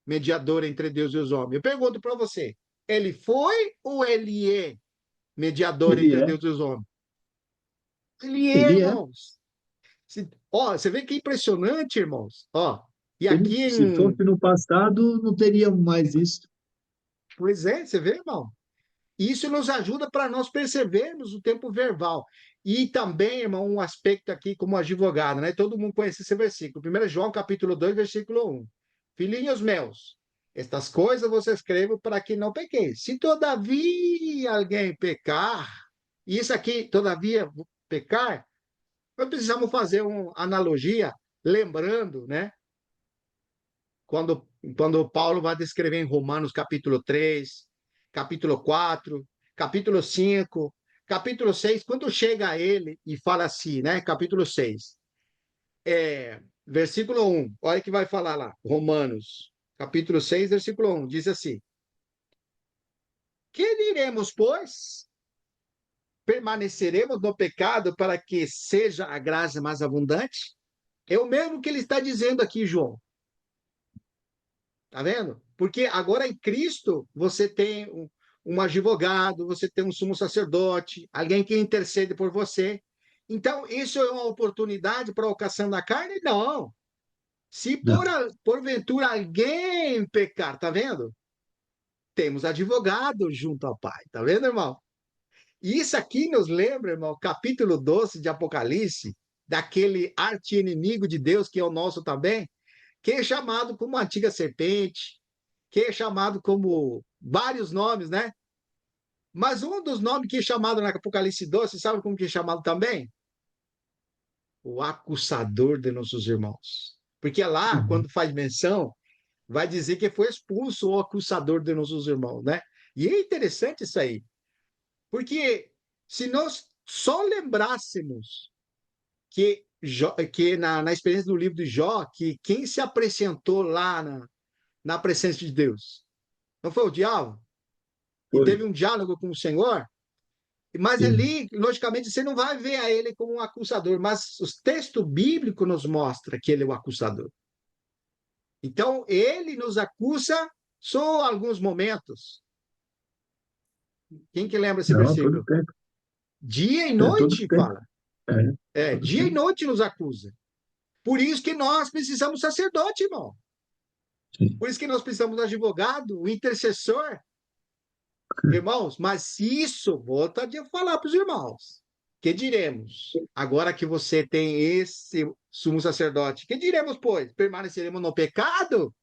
mediador entre Deus e os homens. Eu pergunto para você, ele foi ou ele é mediador Ele entre é, Deus e os homens? Ele é, ele é. irmãos. Ó, você vê que impressionante, irmãos. Ó, e Se aqui se fosse no passado, não teríamos mais isso. pois é, você vê, irmão? Isso nos ajuda para nós percebermos o tempo verbal. E também, irmão, um aspecto aqui como advogado, né? Todo mundo conhece esse versículo. 1 João, capítulo 2, versículo 1. Filhinhos meus, estas coisas você escreve para que não pequeis. Se todavia alguém pecar, e isso aqui, todavia pecar, nós precisamos fazer uma analogia, lembrando, né? Quando Paulo vai descrever em Romanos capítulo 3, capítulo 4, capítulo 5, capítulo 6, quando chega a ele e fala assim, né? Capítulo 6, versículo 1, olha que vai falar lá, Romanos, capítulo 6, versículo 1, diz assim: Que diremos, pois? Permaneceremos no pecado para que seja a graça mais abundante? É o mesmo que ele está dizendo aqui, João. Tá vendo? Porque agora em Cristo você tem um advogado, você tem um sumo sacerdote, alguém que intercede por você. Então, isso é uma oportunidade para a ocasião da carne? Não. Se Não, porventura alguém pecar, tá vendo? Temos advogado junto ao Pai, tá vendo, irmão? E isso aqui nos lembra, irmão, capítulo 12 de Apocalipse, daquele arqui-inimigo de Deus, que é o nosso também, que é chamado como antiga serpente, que é chamado como vários nomes, né? Mas um dos nomes que é chamado na Apocalipse 12, sabe como que é chamado também? O acusador de nossos irmãos. Porque lá, uhum. quando faz menção, vai dizer que foi expulso o acusador de nossos irmãos, né? E é interessante isso aí, porque se nós só lembrássemos que na experiência do livro de Jó, que quem se apresentou lá na presença de Deus não foi o diabo? E Foi. teve um diálogo com o Senhor, mas Sim. ali, logicamente, você não vai ver a ele como um acusador, mas o texto bíblico nos mostra que ele é o acusador. Então, ele nos acusa só alguns momentos. Quem que lembra esse Não, todo versículo? tempo. Dia e É todo noite, tempo. fala. Todo Dia e tempo. noite nos acusa. Por isso que nós precisamos de sacerdote, irmão. Sim. Por isso que nós precisamos de advogado, o intercessor. Irmãos, mas isso, volta a falar para os irmãos. Que diremos? Agora que você tem esse sumo sacerdote, que diremos, pois? Permaneceremos no pecado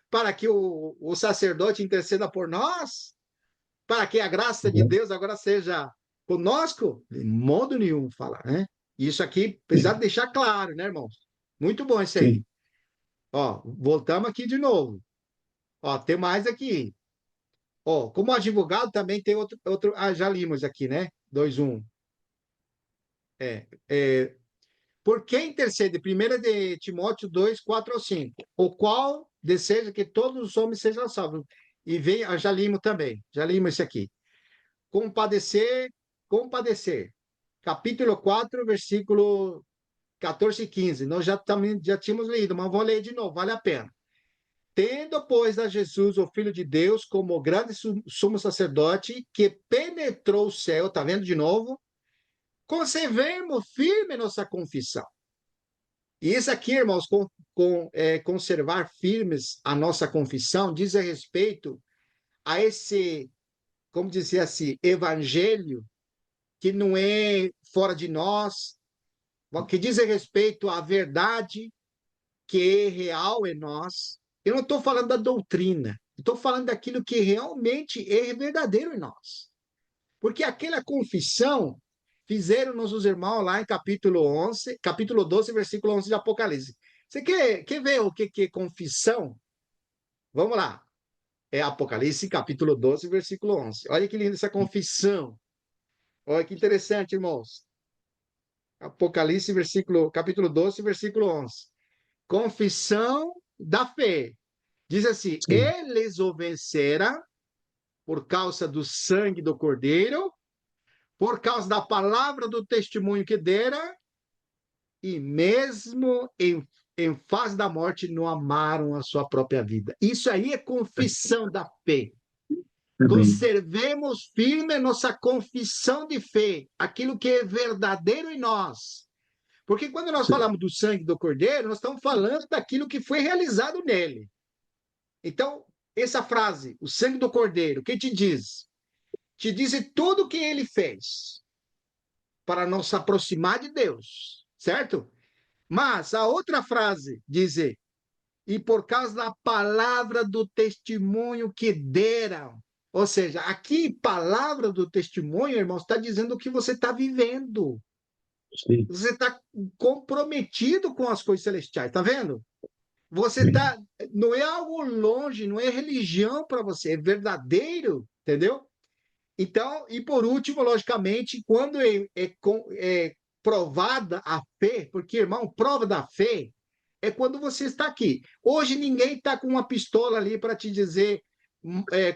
para que o sacerdote interceda por nós? Para que a graça de Deus agora seja conosco? De modo nenhum, fala, né? Isso aqui precisa Sim. deixar claro, né, irmãos? Muito bom isso aí. Sim. Ó, voltamos aqui de novo. Ó, tem mais aqui. Ó, como advogado também tem outro, já limos aqui, né? 2:1. É, por quem intercede? 1 de Timóteo 2:4-5. O qual deseja que todos os homens sejam salvos. E vem, já limo também, já limo esse aqui. Compadecer, compadecer. Capítulo 4, versículo 14 e 15. Nós já tínhamos lido, mas vou ler de novo, vale a pena. Tendo, pois, a Jesus, o Filho de Deus, como grande sumo sacerdote, que penetrou o céu, tá vendo de novo? Conservemos firme nossa confissão. E isso aqui, irmãos, conservar firmes a nossa confissão, diz a respeito a esse, como dizer assim, evangelho que não é fora de nós, que diz a respeito à verdade que é real em nós. Eu não estou falando da doutrina, estou falando daquilo que realmente é verdadeiro em nós. Porque aquela confissão fizeram nossos irmãos lá em capítulo 12, versículo 11 de Apocalipse. Você quer ver o que é confissão? Vamos lá. É Apocalipse, capítulo 12, versículo 11. Olha que linda essa confissão. Olha que interessante, irmãos. Apocalipse, capítulo 12, versículo 11. Confissão da fé. Diz assim: Sim. eles o venceram por causa do sangue do Cordeiro, por causa da palavra do testemunho que dera, e mesmo em fase da morte não amaram a sua própria vida. Isso aí é confissão da fé. Também. Conservemos firme nossa confissão de fé, aquilo que é verdadeiro em nós. Porque quando nós Sim. falamos do sangue do Cordeiro, nós estamos falando daquilo que foi realizado nele. Então, essa frase, o sangue do Cordeiro, o que te diz? Te diz tudo o que ele fez para nos aproximar de Deus, certo? Mas a outra frase diz: e por causa da palavra do testemunho que deram. Ou seja, aqui, palavra do testemunho, irmão, está dizendo o que você está vivendo. Sim. Você está comprometido com as coisas celestiais, tá vendo? Você está. Não é algo longe, não é religião para você, é verdadeiro, entendeu? Então, e por último, logicamente, quando é provada a fé, porque, irmão, prova da fé é quando você está aqui. Hoje ninguém está com uma pistola ali para te dizer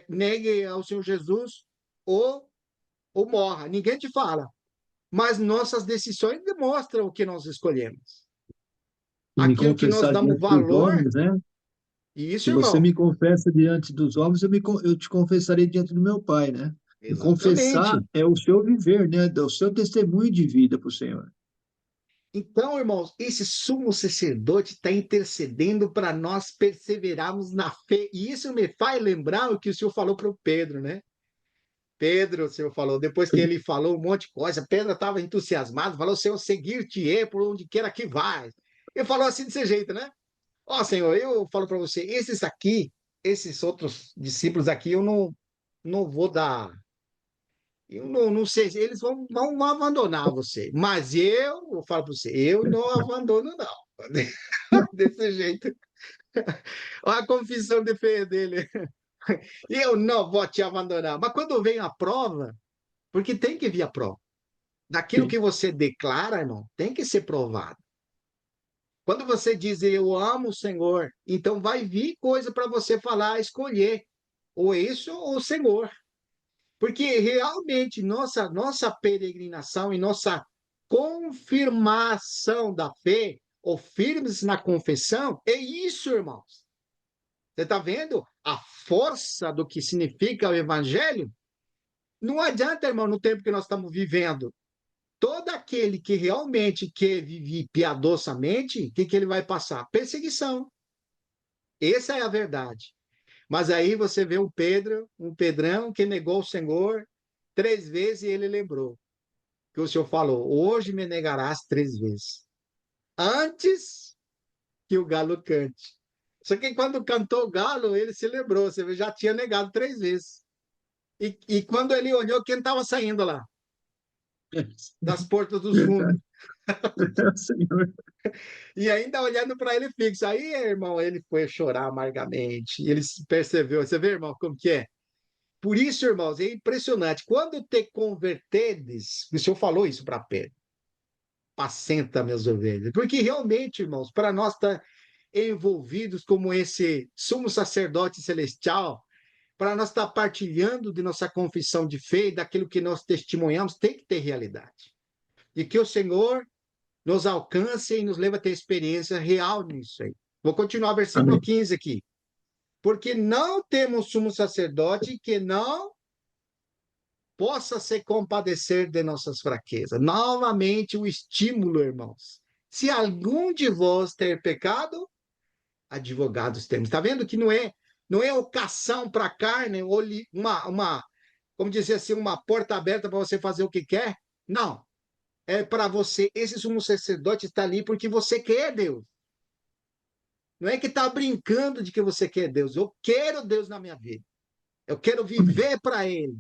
negue ao Senhor Jesus ou, ou morra. Ninguém te fala. Mas nossas decisões demonstram o que nós escolhemos. E me Aquilo que nós confessar damos diante dos valor, homens, né? isso, Se você irmão. me confessa diante dos homens, eu te confessarei diante do meu Pai, né? E confessar Exatamente. é o seu viver, né? É o seu testemunho de vida para o Senhor. Então, irmãos, esse sumo sacerdote está intercedendo para nós perseverarmos na fé. E isso me faz lembrar o que o senhor falou para o Pedro, né? Pedro, o senhor falou, depois que ele falou um monte de coisa, Pedro estava entusiasmado, falou: Senhor, seguir-te-ei por onde queira que vais. Ele falou assim desse jeito, né? Ó, Senhor, eu falo para você, esses aqui, esses outros discípulos aqui, eu não vou dar. Eu não sei, vão abandonar você. Mas eu falo para você, eu não abandono, não. Desse jeito. Olha a confissão de fé dele. Eu não vou te abandonar. Mas quando vem a prova, porque tem que vir a prova. Daquilo Sim. que você declara, irmão, tem que ser provado. Quando você diz eu amo o Senhor, então vai vir coisa para você falar, escolher, ou isso ou o Senhor. Porque realmente nossa peregrinação e nossa confirmação da fé, ou firmes na confissão, é isso, irmãos. Você está vendo a força do que significa o evangelho? Não adianta, irmão, no tempo que nós estamos vivendo. Todo aquele que realmente quer viver piadosamente, o que ele vai passar? Perseguição. Essa é a verdade. Mas aí você vê um Pedrão que negou o Senhor 3 vezes e ele lembrou que o Senhor falou: hoje me negarás 3 vezes. Antes que o galo cante. Só que quando cantou o galo, ele se lembrou, você já tinha negado 3 vezes. E quando ele olhou, quem estava saindo lá? Das portas dos fundos. Senhor. E ainda olhando para ele fixo. Aí, irmão, ele foi chorar amargamente. E ele percebeu. Você vê, irmão, como que é? Por isso, irmãos, é impressionante. Quando te convertedes, o Senhor falou isso para Pedro: apacenta minhas ovelhas. Porque realmente, irmãos, para nós estar envolvidos como esse sumo sacerdote celestial, para nós estar partilhando de nossa confissão de fé, daquilo que nós testemunhamos, tem que ter realidade. E que o Senhor nos alcance e nos leve a ter experiência real nisso aí. Vou continuar versículo Amém. 15 aqui. Porque não temos sumo sacerdote que não possa se compadecer de nossas fraquezas. Novamente o estímulo, irmãos. Se algum de vós ter pecado, advogados temos. Está vendo que não é ocasião para a carne, ou como dizer assim, uma porta aberta para você fazer o que quer? Não. É para você. Esse sumo sacerdote está ali porque você quer Deus. Não é que está brincando de que você quer Deus. Eu quero Deus na minha vida. Eu quero Amém. viver para Ele.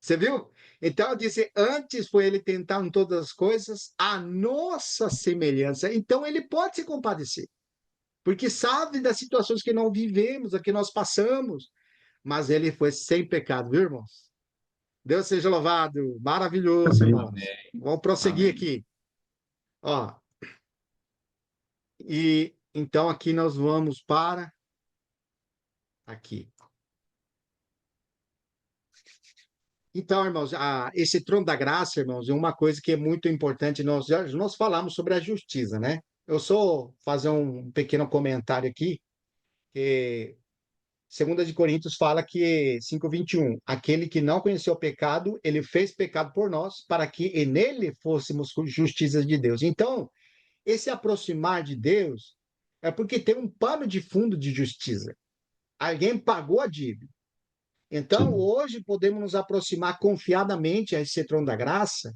Você viu? Então, eu disse, antes foi ele tentar em todas as coisas a nossa semelhança. Então, ele pode se compadecer, porque sabe das situações que nós vivemos, a que nós passamos, mas ele foi sem pecado, viu, irmãos? Deus seja louvado, maravilhoso, Amém. irmãos. Vamos prosseguir Amém. aqui. Ó, e Então, aqui nós vamos para aqui. Então, irmãos, esse trono da graça, irmãos, é uma coisa que é muito importante. Nós falamos sobre a justiça, né? Eu só fazer um pequeno comentário aqui, que 2 de Coríntios fala que 5:21, aquele que não conheceu o pecado, ele fez pecado por nós, para que nele fôssemos justiça de Deus. Então, esse aproximar de Deus é porque tem um pano de fundo de justiça. Alguém pagou a dívida. Então, Sim, hoje podemos nos aproximar confiadamente a esse trono da graça,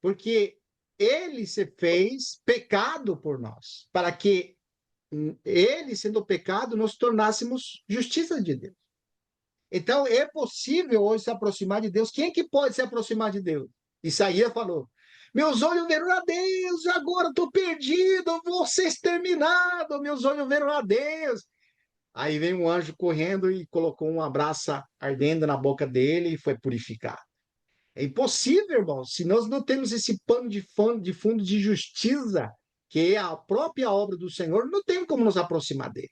porque ele se fez pecado por nós, para que ele, sendo pecado, nos tornássemos justiça de Deus. Então, é possível hoje se aproximar de Deus. Quem é que pode se aproximar de Deus? Isaías falou: meus olhos viram a Deus, agora estou perdido, vou ser exterminado, meus olhos viram a Deus. Aí vem um anjo correndo e colocou uma brasa ardendo na boca dele e foi purificado. É impossível, irmão, se nós não temos esse pano de fundo de justiça, que é a própria obra do Senhor, não tem como nos aproximar dele.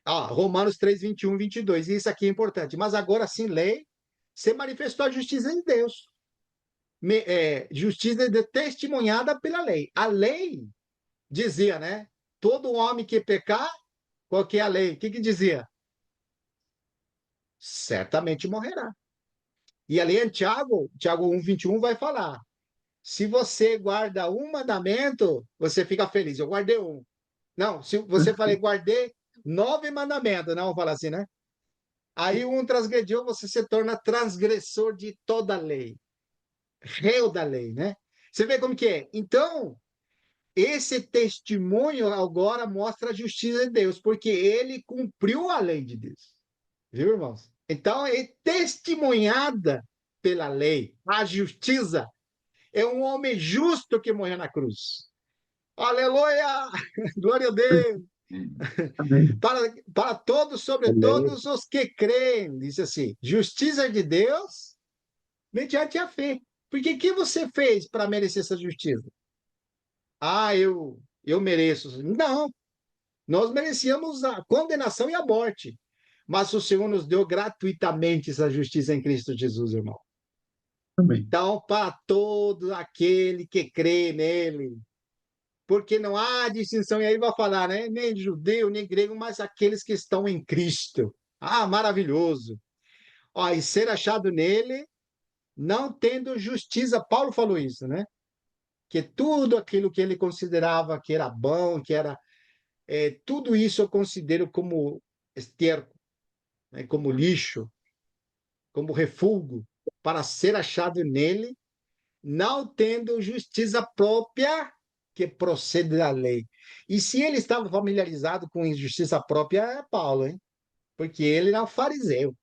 Romanos 3, 21, 22. E isso aqui é importante. Mas agora sim, lei, se manifestou a justiça de Deus. Justiça testemunhada pela lei. A lei dizia, né? Todo homem que pecar, qual que é a lei? O que dizia? Certamente morrerá. E ali em Tiago 1, 21 vai falar: se você guarda um mandamento, você fica feliz. Eu guardei um. Não, se você fala, guardei 9 mandamentos, não, vou falar assim, né? Aí um transgrediu, você se torna transgressor de toda a lei, réu da lei, né? Você vê como que é? Então, esse testemunho agora mostra a justiça de Deus, porque ele cumpriu a lei de Deus. Viu, irmãos? Então, é testemunhada pela lei, a justiça. É um homem justo que morreu na cruz. Aleluia! Glória a Deus! amém. Para todos, sobre Amém. todos os que creem, diz assim, justiça de Deus mediante a fé. Porque o que você fez para merecer essa justiça? Eu mereço. Não, nós merecíamos a condenação e a morte. Mas o Senhor nos deu gratuitamente essa justiça em Cristo Jesus, irmão. Amém. Então, para todo aquele que crê nele, porque não há distinção, e aí vai falar, né? Nem judeu, nem grego, mas aqueles que estão em Cristo. Maravilhoso. E ser achado nele, não tendo justiça. Paulo falou isso, né? Que tudo aquilo que ele considerava que era bom, que era. Tudo isso eu considero como esterco, né? Como lixo, como refúgio, para ser achado nele, não tendo justiça própria que procede da lei. E se ele estava familiarizado com injustiça própria, é Paulo, hein? Porque ele era um fariseu.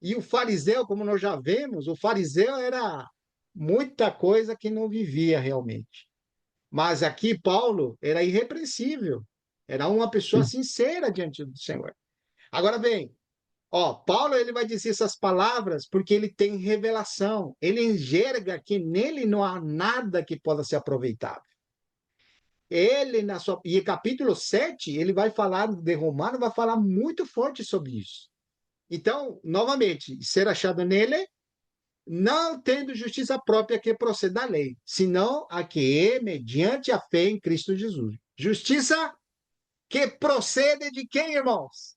E o fariseu, como nós já vemos, o fariseu era muita coisa que não vivia realmente. Mas aqui Paulo era irrepreensível, era uma pessoa sincera diante do Senhor. Agora bem, Paulo ele vai dizer essas palavras porque ele tem revelação, ele enxerga que nele não há nada que possa ser aproveitável. Ele, e capítulo 7, ele vai falar, de Romano, vai falar muito forte sobre isso. Então, novamente, ser achado nele, não tendo justiça própria que procede da lei, senão a que é mediante a fé em Cristo Jesus. Justiça que procede de quem, irmãos?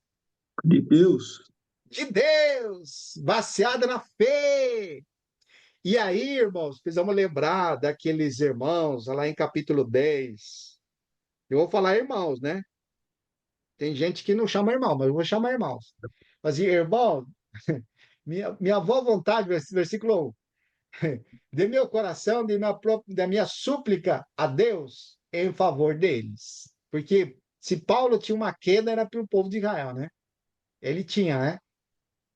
De Deus. De Deus, baseada na fé. E aí, irmãos, precisamos lembrar daqueles irmãos, lá em capítulo 10. Eu vou falar irmãos, né? Tem gente que não chama irmão, mas eu vou chamar irmãos. Mas, irmão, minha boa vontade, versículo 1, de meu coração, da minha súplica a Deus em favor deles. Porque se Paulo tinha uma queda, era para o povo de Israel, né? Ele tinha, né?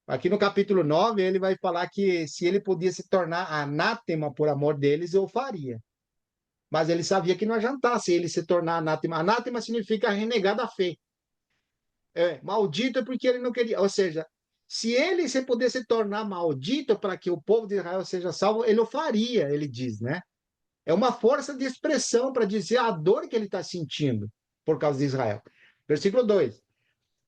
Aqui no capítulo 9, ele vai falar que se ele podia se tornar anátema por amor deles, eu faria. Mas ele sabia que não adiantasse ele se tornar anátema. Anátema significa renegar da fé. Maldito é porque ele não queria. Ou seja, se ele se pudesse tornar maldito para que o povo de Israel seja salvo, ele o faria, ele diz, né? É uma força de expressão para dizer a dor que ele está sentindo. por causa de Israel. Versículo 2.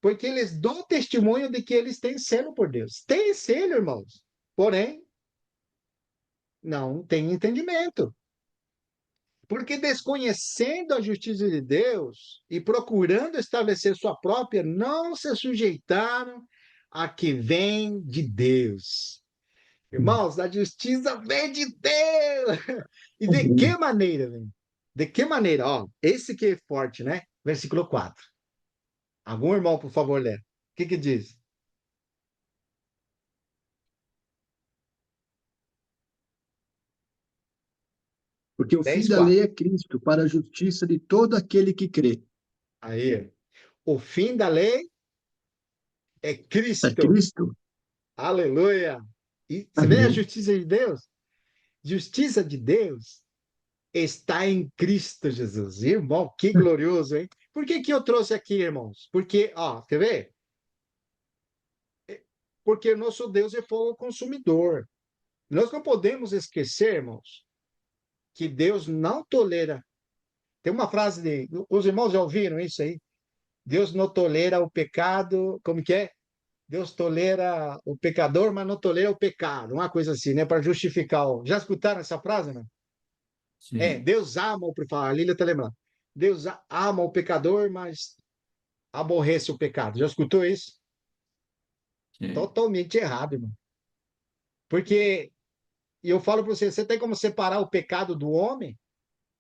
Porque eles dão testemunho de que eles têm selo por Deus. Tem selo, irmãos. Porém, não tem entendimento. Porque desconhecendo a justiça de Deus e procurando estabelecer sua própria, não se sujeitaram a que vem de Deus. Irmãos, a justiça vem de Deus. E de que maneira, vem? De que maneira? Ó, esse que é forte, né? Versículo 4. Algum irmão, por favor, lê. O que diz? Porque o fim 10, da 4. lei é Cristo, para a justiça de todo aquele que crê. Aí, o fim da lei é É Cristo. Cristo? Aleluia. E você vê a Amém. justiça de Deus? Justiça de Deus está em Cristo Jesus. Irmão, que glorioso, hein? Por que eu trouxe aqui, irmãos? Porque, ó, quer ver? Porque o nosso Deus é fogo consumidor. Nós não podemos esquecer, irmãos, que Deus não tolera. Tem uma frase de. Os irmãos já ouviram isso aí? Deus não tolera o pecado. Como que é? Deus tolera o pecador, mas não tolera o pecado. Uma coisa assim, né? Para justificar. Já escutaram essa frase, né? Sim, Deus ama o. A Lília está lembrando. Deus ama o pecador, mas aborrece o pecado. Já escutou isso? sim. Totalmente errado, irmão. Porque, e eu falo para você, você tem como separar o pecado do homem?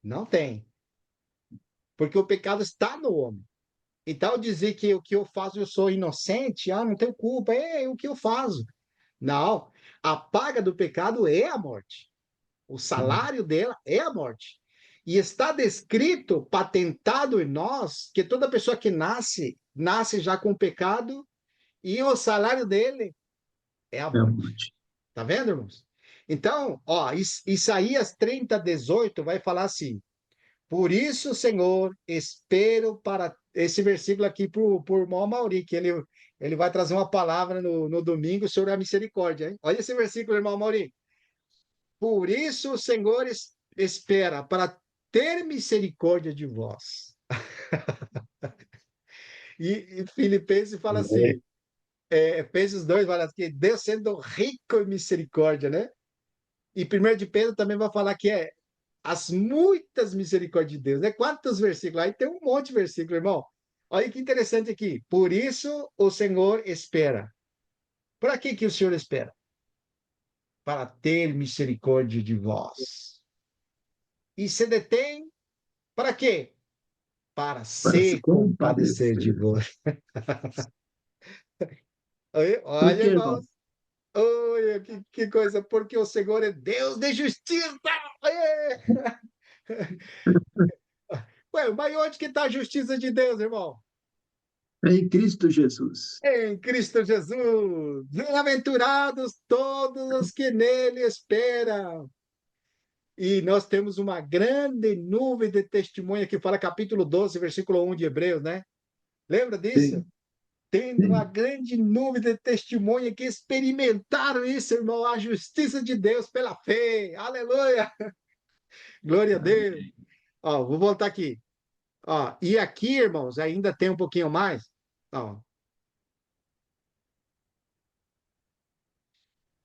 Não tem. Porque o pecado está no homem. Então, dizer que o que eu faço eu sou inocente, não tenho culpa, é o que eu faço. Não, a paga do pecado é a morte. O salário dela é a morte. E está descrito, patentado em nós, que toda pessoa que nasce, nasce já com pecado, e o salário dele é a É a morte. morte. Tá vendo, irmãos? Então, ó, Isaías 30:18 vai falar assim: por isso, Senhor, espero para esse versículo aqui por irmão Mauri, que ele vai trazer uma palavra no domingo sobre a misericórdia, hein? Olha esse versículo, irmão Mauri. Por isso, o Senhor espera para ter misericórdia de vós. E Filipenses fala É. assim, Efésios 2 fala que Deus sendo rico em misericórdia, né? E 1 de Pedro também vai falar que é as muitas misericórdias de Deus, né? Quantos versículos? Aí tem um monte de versículo, irmão. Olha que interessante aqui. Por isso o Senhor espera. Para que o Senhor espera? Para ter misericórdia de vós. E se detém para quê? Para Para se se compadecer de compadecer. vós. Por Olha, que, irmão? irmãos. Olha, que coisa, porque o Senhor é Deus de justiça. É. Ué, mas onde que está a justiça de Deus, irmão? É em Cristo Jesus. Em Cristo Jesus. Bem-aventurados todos os que nele esperam. E nós temos uma grande nuvem de testemunha que fala capítulo 12, versículo 1 de Hebreus, né? Lembra disso? Sim, Tendo uma sim. grande nuvem de testemunha que experimentaram isso, irmão, a justiça de Deus pela fé. Aleluia! Glória a Deus. Amém. Ó, vou voltar aqui. Ó, e aqui, irmãos, ainda tem um pouquinho mais. Ó,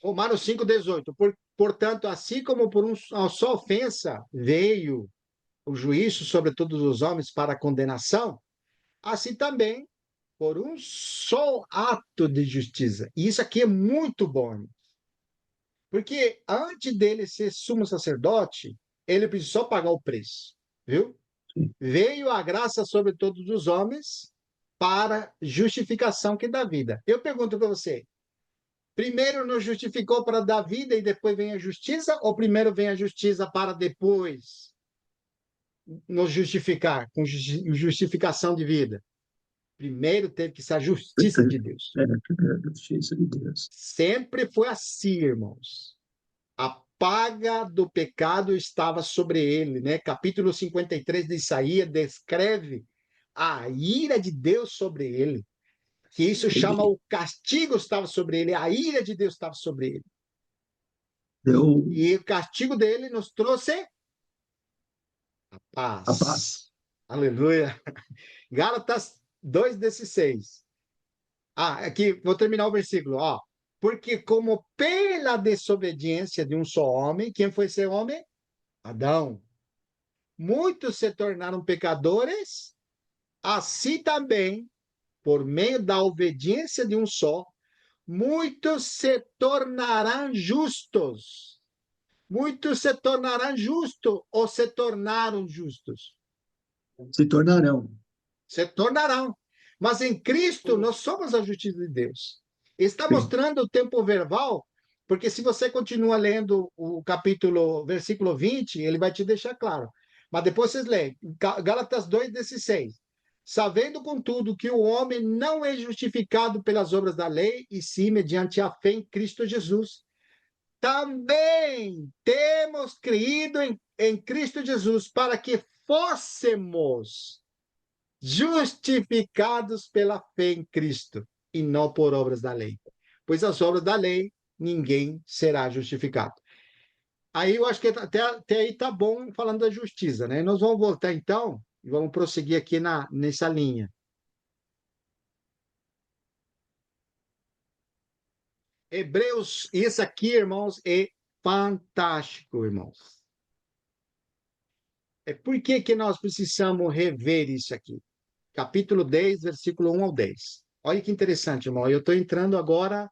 Romanos 5,18. Portanto, assim como por uma só ofensa veio o juízo sobre todos os homens para a condenação, assim também por um só ato de justiça. E isso aqui é muito bom, irmão. Porque antes dele ser sumo sacerdote, ele precisou pagar o preço, viu? Sim. Veio a graça sobre todos os homens para justificação que dá vida. Eu pergunto para você, primeiro nos justificou para dar vida e depois vem a justiça, ou primeiro vem a justiça para depois nos justificar, com justificação de vida? Primeiro teve que ser a justiça de Deus. É a justiça de Deus. Sempre foi assim, irmãos. A paga do pecado estava sobre ele, né? Capítulo 53 de Isaías descreve a ira de Deus sobre ele, que isso chama Ele o castigo estava sobre ele, a ira de Deus estava sobre ele. deu E o castigo dele nos trouxe a a paz. paz. Aleluia. Gálatas 2:16. Aqui, vou terminar o versículo, ó. Porque como pela desobediência de um só homem, quem foi esse homem? Adão. Muitos se tornaram pecadores, assim também, por meio da obediência de um só, muitos se tornarão justos. Muitos se tornarão justos ou se tornaram justos? Se tornarão. Se tornarão. Mas em Cristo nós somos a justiça de Deus. Está Sim. mostrando o tempo verbal, porque se você continua lendo o capítulo, versículo 20, ele vai te deixar claro. Mas depois vocês leem, Gálatas 2:16. Sabendo, contudo, que o homem não é justificado pelas obras da lei, e sim mediante a fé em Cristo Jesus. Também temos crido em Cristo Jesus para que fôssemos justificados pela fé em Cristo e não por obras da lei. Pois as obras da lei, ninguém será justificado. Aí eu acho que até aí tá bom falando da justiça, né? Nós vamos voltar então e vamos prosseguir aqui nessa linha. Hebreus, isso aqui, irmãos, é fantástico, irmãos. Por que nós precisamos rever isso aqui? Capítulo 10, versículo 1 ao 10. Olha que interessante, irmão. Eu estou entrando agora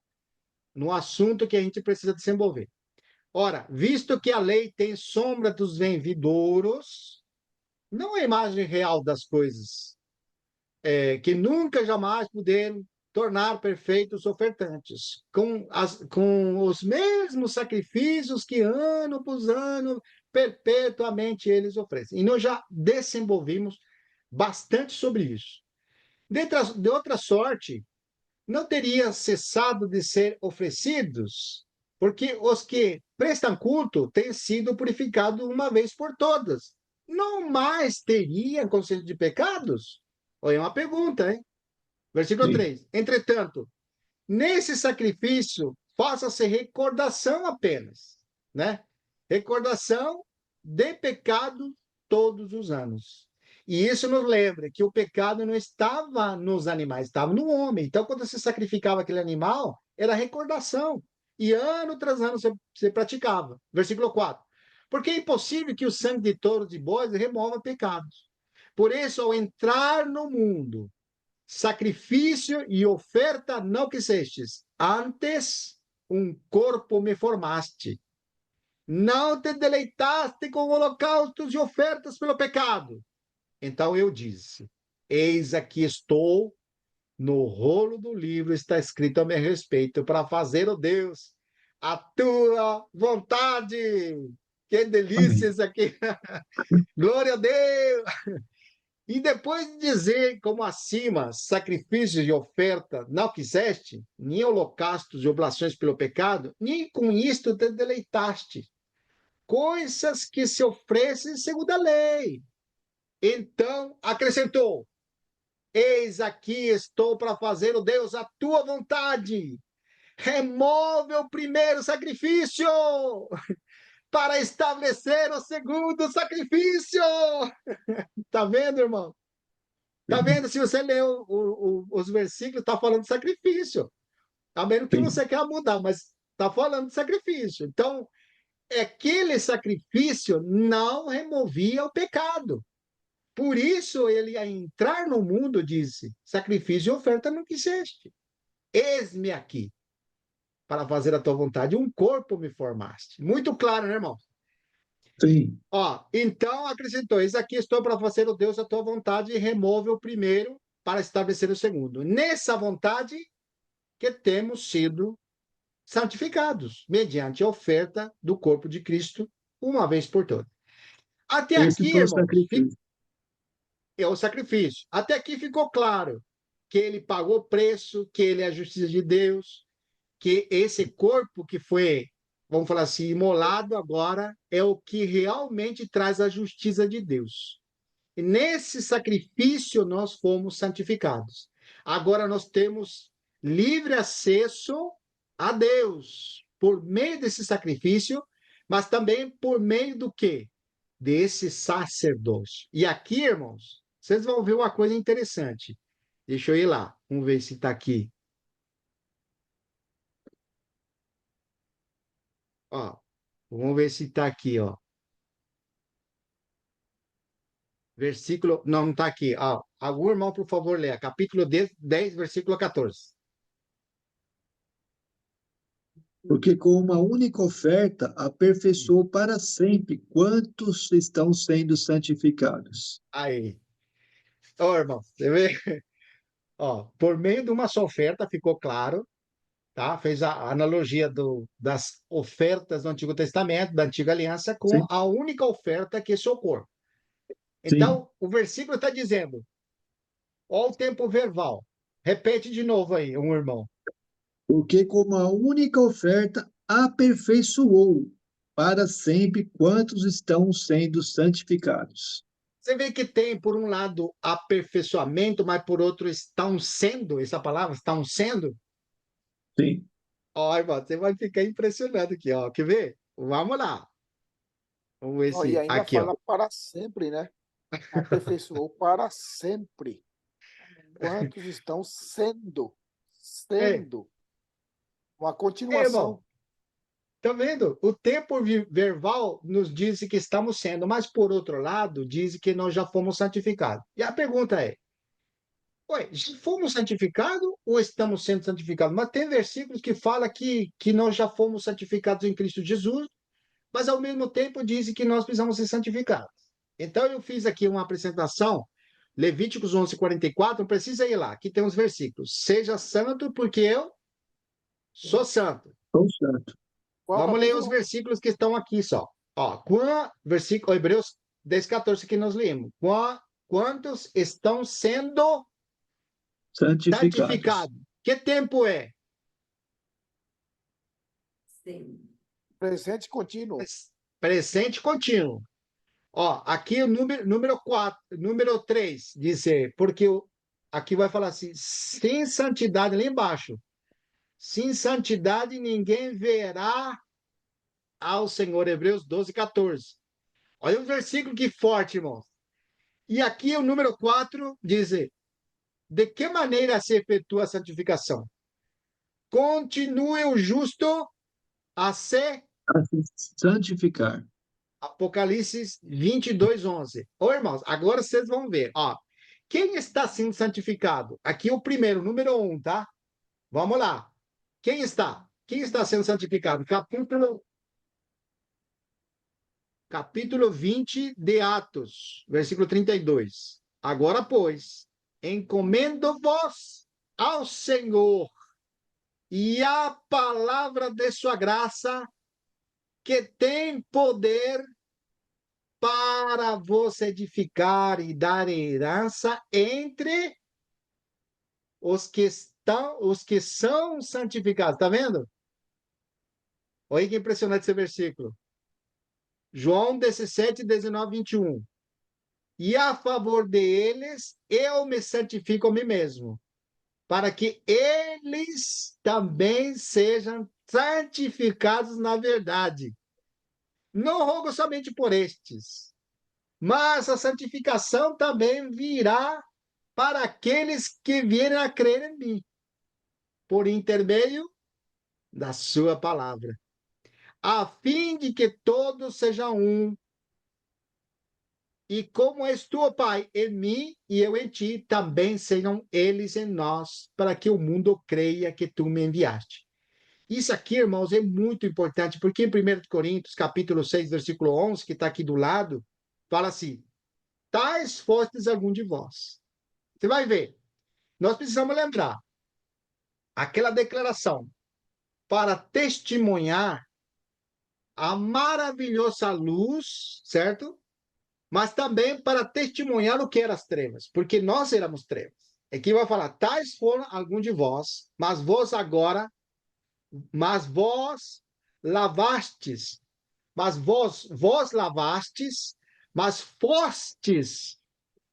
no assunto que a gente precisa desenvolver. Ora, visto que a lei tem sombra dos bem vindouros, não a imagem real das coisas, que nunca jamais puderam tornar perfeitos os ofertantes, com os mesmos sacrifícios que ano após ano, perpetuamente eles oferecem. E nós já desenvolvimos bastante sobre isso. De outra sorte, não teria cessado de ser oferecidos, porque os que prestam culto têm sido purificados uma vez por todas. Não mais teriam consciência de pecados? Olha, uma pergunta, hein? Versículo Sim. 3. Entretanto, nesse sacrifício, faça-se recordação apenas, né? Recordação de pecado todos os anos. E isso nos lembra que o pecado não estava nos animais, estava no homem. Então, quando você sacrificava aquele animal, era recordação. E ano tras ano você praticava. Versículo 4. Porque é impossível que o sangue de touros e bois remova pecados. Por isso, ao entrar no mundo, sacrifício e oferta não quisestes. Antes, um corpo me formaste. Não te deleitaste com holocaustos e ofertas pelo pecado. Então eu disse: eis aqui estou, no rolo do livro está escrito a meu respeito, para fazer, ó Deus, a tua vontade. Que delícia Amém. isso aqui! Glória a Deus! E depois de dizer, como acima, sacrifícios e oferta não quiseste, nem holocaustos e oblações pelo pecado, nem com isto te deleitaste. Coisas que se oferecem segundo a lei. Então acrescentou: eis aqui estou para fazer, ó Deus, a tua vontade. Remove o primeiro sacrifício para estabelecer o segundo sacrifício. Tá vendo, irmão? Tá vendo? Se você ler os versículos, tá falando de sacrifício. A menos que Sim. você quer mudar, mas tá falando de sacrifício. Então, aquele sacrifício não removia o pecado. Por isso, ele, a entrar no mundo, disse: sacrifício e oferta não quiseste. Eis-me aqui para fazer a tua vontade. Um corpo me formaste. Muito claro, né, irmão? Sim. Ó, então acrescentou: eis aqui estou para fazer, o Deus, a tua vontade, e remove o primeiro para estabelecer o segundo. Nessa vontade que temos sido santificados, mediante a oferta do corpo de Cristo, uma vez por todas. Até Esse aqui, foi o irmãos, sacrifício. é o sacrifício. Até aqui ficou claro que ele pagou preço, que ele é a justiça de Deus, que esse corpo que foi, vamos falar assim, imolado agora, é o que realmente traz a justiça de Deus. E nesse sacrifício nós fomos santificados. Agora nós temos livre acesso a Deus por meio desse sacrifício, mas também por meio do quê? Desse sacerdócio. E aqui, irmãos, vocês vão ver uma coisa interessante. Deixa eu ir lá, vamos ver se está aqui. Ó, vamos ver se está aqui, ó. Versículo, não está aqui. Ó, algum irmão, por favor, leia. Capítulo 10, versículo 14. Porque com uma única oferta aperfeiçoou para sempre quantos estão sendo santificados. Aí. Ó, irmão, você vê? Ó, por meio de uma só oferta, ficou claro, tá? Fez a analogia das ofertas do Antigo Testamento, da Antiga Aliança, com Sim, a única oferta que é seu corpo. sim. Então, o versículo está dizendo, ó o tempo verbal. Repete de novo aí, um irmão. Porque com uma única oferta aperfeiçoou para sempre quantos estão sendo santificados. Você vê que tem, por um lado, aperfeiçoamento, mas por outro, estão sendo, essa palavra, estão sendo. Sim. Ó, irmão, você vai ficar impressionado aqui, ó. Quer ver? Vamos lá. Vamos ver Ó, e se. ainda Aqui, ó. fala para sempre, né? Aperfeiçoou para sempre. Quantos estão sendo? É, Sendo. Uma irmão, continuação. tá vendo? O tempo verbal nos diz que estamos sendo, mas por outro lado, diz que nós já fomos santificados. E a pergunta é: ué, já fomos santificados ou estamos sendo santificados? Mas tem versículos que falam que nós já fomos santificados em Cristo Jesus, mas ao mesmo tempo dizem que nós precisamos ser santificados. Então eu fiz aqui uma apresentação, Levíticos 11:44, não precisa ir lá, aqui tem os versículos. Seja santo porque eu sou santo. Estou certo. Qual Vamos ler os capítulo? versículos que estão aqui só. Ó, versículo Hebreus 10:14 que nós lemos. Quantos estão sendo Santificados. santificados? Que tempo é? Sim. Presente contínuo. Presente contínuo. Ó, aqui o número 4, número 3, dizer, porque aqui vai falar assim, sem santidade, lá embaixo, sem santidade ninguém verá ao Senhor, Hebreus 12:14. Olha o versículo que forte, irmãos. E aqui o número 4 diz, de que maneira se efetua a santificação? Continue o justo a ser A se santificar. Apocalipse 22:11. Ô, irmãos, agora vocês vão ver. Ó, quem está sendo santificado? Aqui o primeiro, número 1, tá? Vamos lá. Quem está? Quem está sendo santificado? Capítulo 20 de Atos, versículo 32. Agora, pois, encomendo-vos ao Senhor e à palavra de sua graça, que tem poder para vos edificar e dar herança entre os que são santificados. Tá vendo? Olha que impressionante esse versículo. João 17, 19, 21. E a favor deles eu me santifico a mim mesmo, para que eles também sejam santificados na verdade. Não rogo somente por estes, mas a santificação também virá para aqueles que vierem a crer em mim, por intermédio da sua palavra, a fim de que todos sejam um. E como és tu, Pai, em mim e eu em ti, também sejam eles em nós, para que o mundo creia que tu me enviaste. Isso aqui, irmãos, é muito importante, porque em 1 Coríntios, capítulo 6, versículo 11, que está aqui do lado, fala assim, tais fostes algum de vós. Você vai ver. Nós precisamos lembrar aquela declaração para testemunhar a maravilhosa luz, certo? Mas também para testemunhar o que eram as trevas, porque nós éramos trevas. Aqui vai falar, tais foram alguns de vós, mas vós lavastes, vós lavastes, mas fostes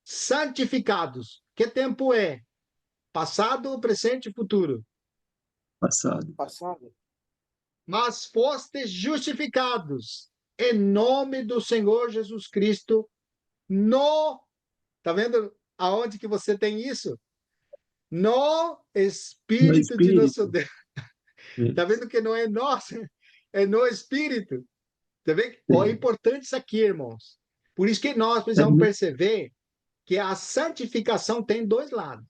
santificados. Que tempo é? Passado, presente e futuro. Passado. Passado. Mas fostes justificados em nome do Senhor Jesus Cristo no, tá vendo? Aonde que você tem isso? No No Espírito de nosso Espírito. Deus. Tá vendo que não é nosso, é no Espírito. Tá vendo? Ó, é Sim. importante isso aqui, irmãos. Por isso que nós É precisamos muito perceber que a santificação tem dois lados.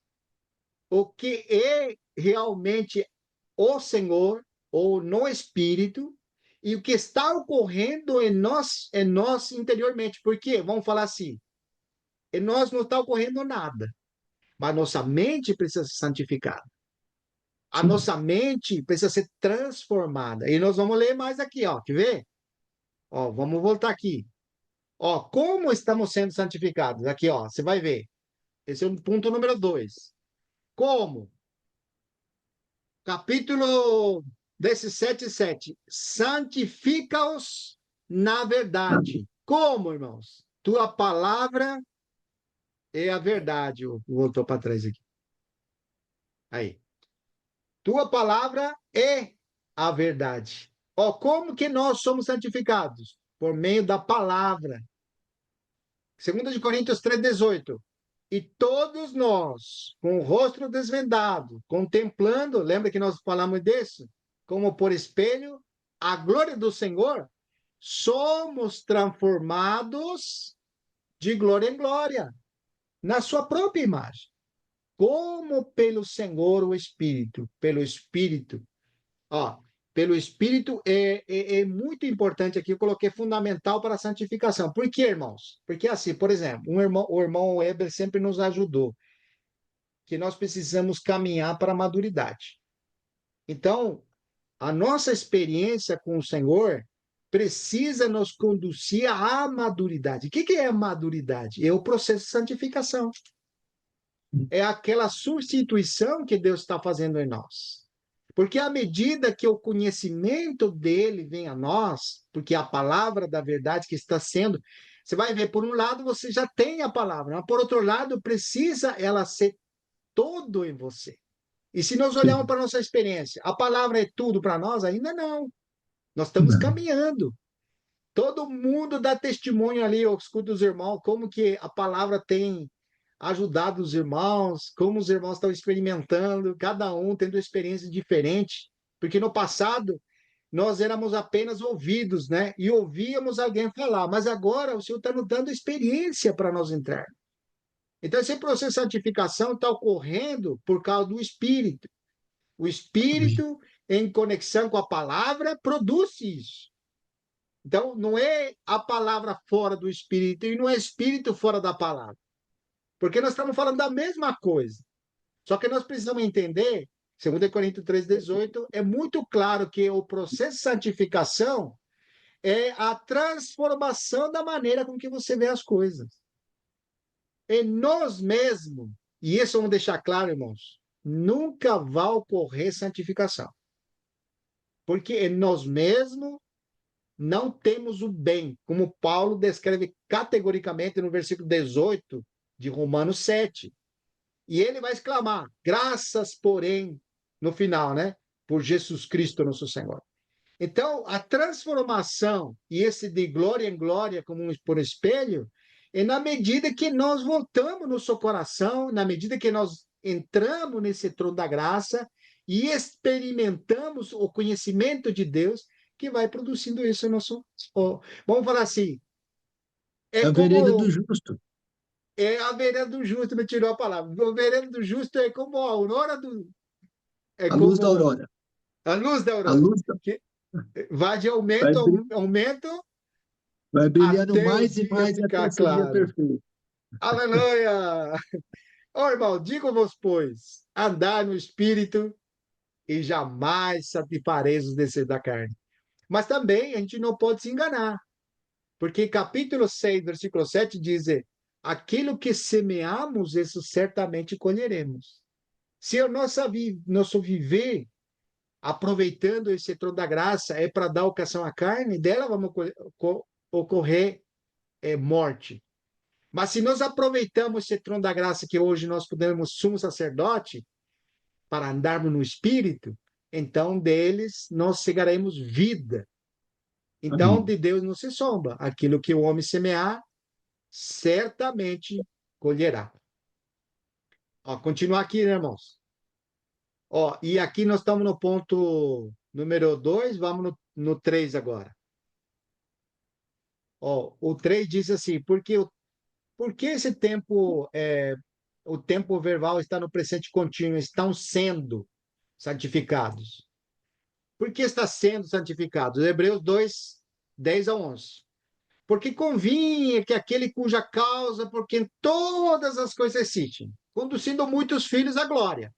O que é realmente o Senhor, ou no Espírito, e o que está ocorrendo em nós interiormente. Por quê? Vamos falar assim, em nós não está ocorrendo nada, mas nossa mente precisa ser santificada. A sim. nossa mente precisa ser transformada. E nós vamos ler mais aqui, ó. Quer ver? Ó, vamos voltar aqui. Ó, como estamos sendo santificados? Aqui, ó, você vai ver. Esse é o ponto número 2. Como? Capítulo 17:7. Santifica-os na verdade. Como, irmãos? Tua palavra é a verdade. Voltou para trás aqui. Aí. Tua palavra é a verdade. Ó, como que nós somos santificados? Por meio da palavra. 2 Coríntios 3:18. E todos nós, com o rosto desvendado, contemplando, lembra que nós falamos disso? Como por espelho, a glória do Senhor, somos transformados de glória em glória, na sua própria imagem. Como pelo Senhor o Espírito, pelo Espírito. Ó, pelo Espírito é muito importante aqui, eu coloquei fundamental para a santificação. Por quê, irmãos? Porque assim, por exemplo, o irmão Weber sempre nos ajudou, que nós precisamos caminhar para a maduridade. Então, a nossa experiência com o Senhor precisa nos conduzir à maduridade. O que é a maduridade? É o processo de santificação. É aquela substituição que Deus está fazendo em nós. Porque à medida que o conhecimento dele vem a nós, porque a palavra da verdade que está sendo, você vai ver, por um lado, você já tem a palavra, mas por outro lado, precisa ela ser todo em você. E se nós olharmos Sim. para a nossa experiência, a palavra é tudo para nós? Ainda não. Nós estamos Não. caminhando. Todo mundo dá testemunho ali, eu escuto os irmãos, como que a palavra tem ajudado os irmãos, como os irmãos estão experimentando, cada um tendo experiência diferente, porque no passado nós éramos apenas ouvidos, né? E ouvíamos alguém falar, mas agora o Senhor está nos dando experiência para nós entrar. Então, esse processo de santificação está ocorrendo por causa do Espírito. O Espírito, em conexão com a palavra, produz isso. Então, não é a palavra fora do Espírito e não é Espírito fora da palavra. Porque nós estamos falando da mesma coisa. Só que nós precisamos entender, 2 Coríntios 3:18, é muito claro que o processo de santificação é a transformação da maneira com que você vê as coisas. Em nós mesmos, e isso vamos deixar claro, irmãos, nunca vai ocorrer santificação. Porque em nós mesmos não temos o bem, como Paulo descreve categoricamente no versículo 18 de Romanos 7. E ele vai exclamar: graças, porém, no final, né? Por Jesus Cristo, nosso Senhor. Então, a transformação e esse de glória em glória, como por espelho, é na medida que nós voltamos no seu coração, na medida que nós entramos nesse trono da graça e experimentamos o conhecimento de Deus, que vai produzindo isso no nosso. Vamos falar assim: é É a vereda do como justo, é a vereda do justo, me tirou a palavra. A vereda do justo é como a aurora do. É a luz da como aurora, a luz da a aurora, luz da... que vai de vai, aumento bri- a aumento vai brilhando até o mais e dia mais até ficar esse dia claro. perfeito. Aleluia! Ó, irmão, digo-vos, pois, andar no espírito e jamais satisfareis os desejos da carne. Mas também a gente não pode se enganar, porque capítulo 6, versículo 7 diz: aquilo que semeamos, isso certamente colheremos. Se o nosso viver, aproveitando esse trono da graça, é para dar ocasião à carne, dela vamos ocorrer morte. Mas se nós aproveitamos esse trono da graça que hoje nós podemos sumo sacerdote para andarmos no Espírito, então deles nós cegaremos vida. Então Amém. de Deus não se sombra. Aquilo que o homem semear, certamente colherá. Ó, continuar aqui, né, irmãos? Ó, e aqui nós estamos no ponto número 2, vamos no 3 agora. Ó, o 3 diz assim, por que esse tempo, o tempo verbal está no presente contínuo, estão sendo santificados? Por que está sendo santificados? Hebreus 2, 10 a 11. Porque convinha que aquele cuja causa, porque todas as coisas existem, conduzindo muitos filhos à glória,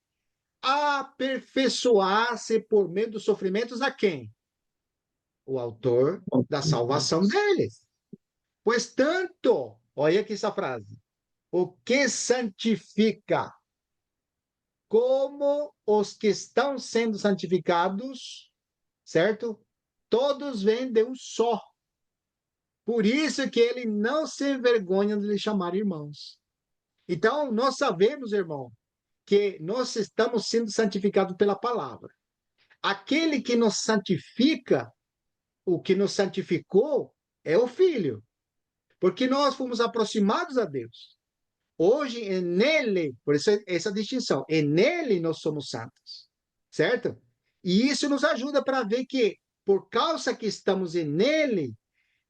aperfeiçoar-se por meio dos sofrimentos a quem? O autor da salvação deles. Pois tanto, olha aqui essa frase, o que santifica, como os que estão sendo santificados, certo? Todos vêm de um só. Por isso que ele não se envergonha de lhe chamar irmãos. Então, nós sabemos, irmão, que nós estamos sendo santificados pela palavra. Aquele que nos santifica, o que nos santificou, é o Filho, porque nós fomos aproximados a Deus. Hoje, é nele, por isso essa distinção, é nele nós somos santos, certo? E isso nos ajuda para ver que, por causa que estamos nele,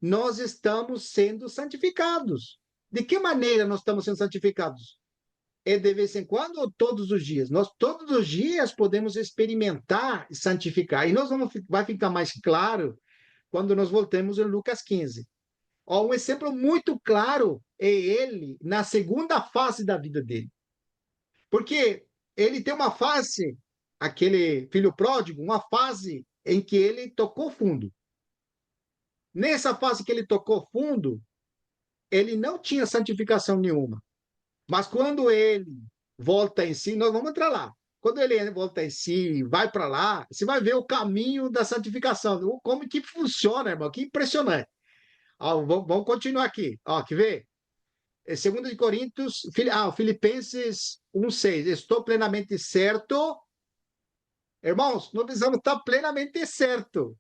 nós estamos sendo santificados. De que maneira nós estamos sendo santificados? É de vez em quando ou todos os dias? Nós todos os dias podemos experimentar e santificar. E vai ficar mais claro quando nós voltemos em Lucas 15. Ó, um exemplo muito claro é ele na segunda fase da vida dele. Porque ele tem uma fase, aquele filho pródigo, uma fase em que ele tocou fundo. Nessa fase que ele tocou fundo, ele não tinha santificação nenhuma. Mas quando ele volta em si, nós vamos entrar lá. Quando ele volta em si, vai para lá, você vai ver o caminho da santificação. Como que funciona, irmão? Que impressionante. Ó, vamos continuar aqui. Ó, quer ver? 2 de Coríntios, Filipenses 1,6. Estou plenamente certo. Irmãos, nós precisamos estar plenamente certo.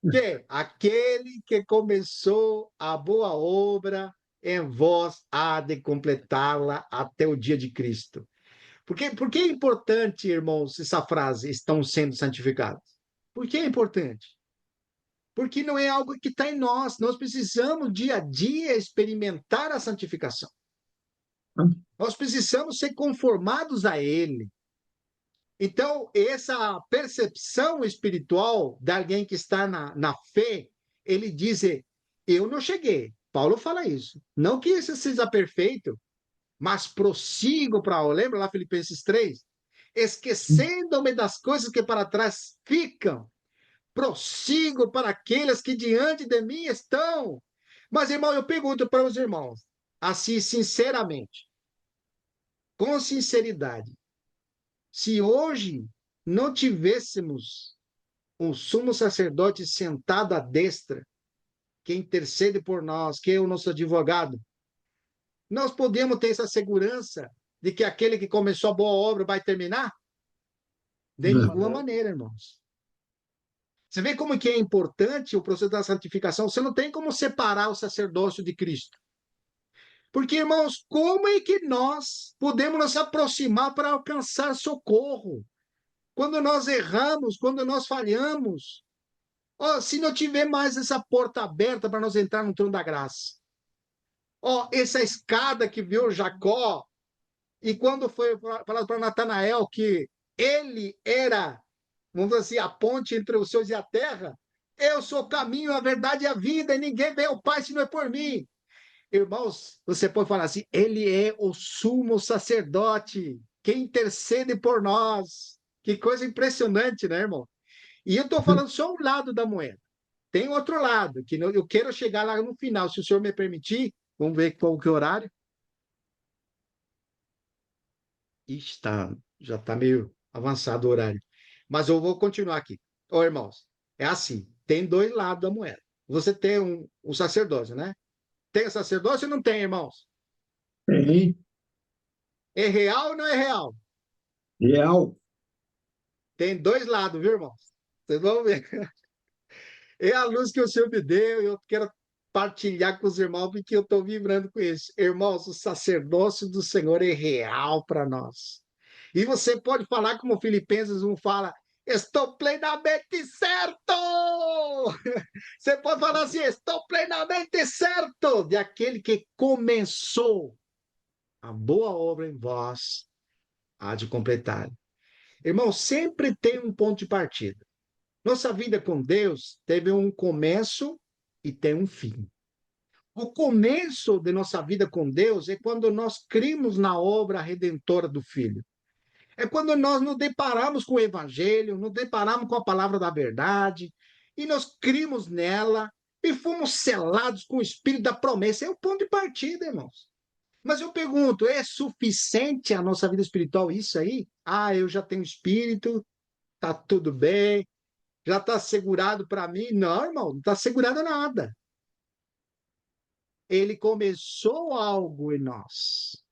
Que aquele que começou a boa obra em vós há de completá-la até o dia de Cristo. Por que é importante, irmãos, essa frase, estão sendo santificados? Por que é importante? Porque não é algo que está em nós. Nós precisamos, dia a dia, experimentar a santificação. Nós precisamos ser conformados a Ele. Então, essa percepção espiritual de alguém que está na fé, ele diz, eu não cheguei. Paulo fala isso. Não que isso seja perfeito, mas prossigo para... Lembra lá Filipenses 3? Esquecendo-me das coisas que para trás ficam, prossigo para aqueles que diante de mim estão. Mas, irmão, eu pergunto para os irmãos, assim, sinceramente, com sinceridade, se hoje não tivéssemos um sumo sacerdote sentado à destra, que intercede por nós, que é o nosso advogado, nós podemos ter essa segurança de que aquele que começou a boa obra vai terminar? De nenhuma maneira, irmãos. Você vê como que é importante o processo da santificação? Você não tem como separar o sacerdócio de Cristo. Porque, irmãos, como é que nós podemos nos aproximar para alcançar socorro? Quando nós erramos, quando nós falhamos, se não tiver mais essa porta aberta para nós entrar no trono da graça. Essa escada que viu Jacó, e quando foi falado para Natanael que ele era, vamos dizer assim, a ponte entre os céus e a terra, eu sou o caminho, a verdade e a vida, e ninguém vê ao Pai se não é por mim. Irmãos, você pode falar assim, ele é o sumo sacerdote, que intercede por nós. Que coisa impressionante, né, irmão? E eu estou falando só um lado da moeda. Tem outro lado, que eu quero chegar lá no final, se o senhor me permitir. Vamos ver qual que é o horário. Ixi, já está meio avançado o horário. Mas eu vou continuar aqui. Irmãos, é assim, tem dois lados da moeda. Você tem um sacerdócio, né? Tem sacerdócio ou não tem, irmãos? Tem. É real ou não é real? Real. Tem dois lados, viu, irmãos? Vocês vão ver. É a luz que o Senhor me deu, eu quero partilhar com os irmãos, porque eu estou vibrando com isso. Irmãos, o sacerdócio do Senhor é real para nós. E você pode falar como Filipenses 1 fala, estou plenamente certo! Você pode falar assim, estou plenamente certo de aquele que começou a boa obra em vós, há de completar. Irmão, sempre tem um ponto de partida. Nossa vida com Deus teve um começo e tem um fim. O começo de nossa vida com Deus é quando nós cremos na obra redentora do Filho. É quando nós nos deparamos com o Evangelho, nos deparamos com a palavra da verdade, e nós cremos nela, e fomos selados com o Espírito da promessa. É o ponto de partida, irmãos. Mas eu pergunto, é suficiente a nossa vida espiritual isso aí? Ah, eu já tenho Espírito, tá tudo bem, já está assegurado para mim? Não, irmão, não está assegurado nada. Ele começou algo em nós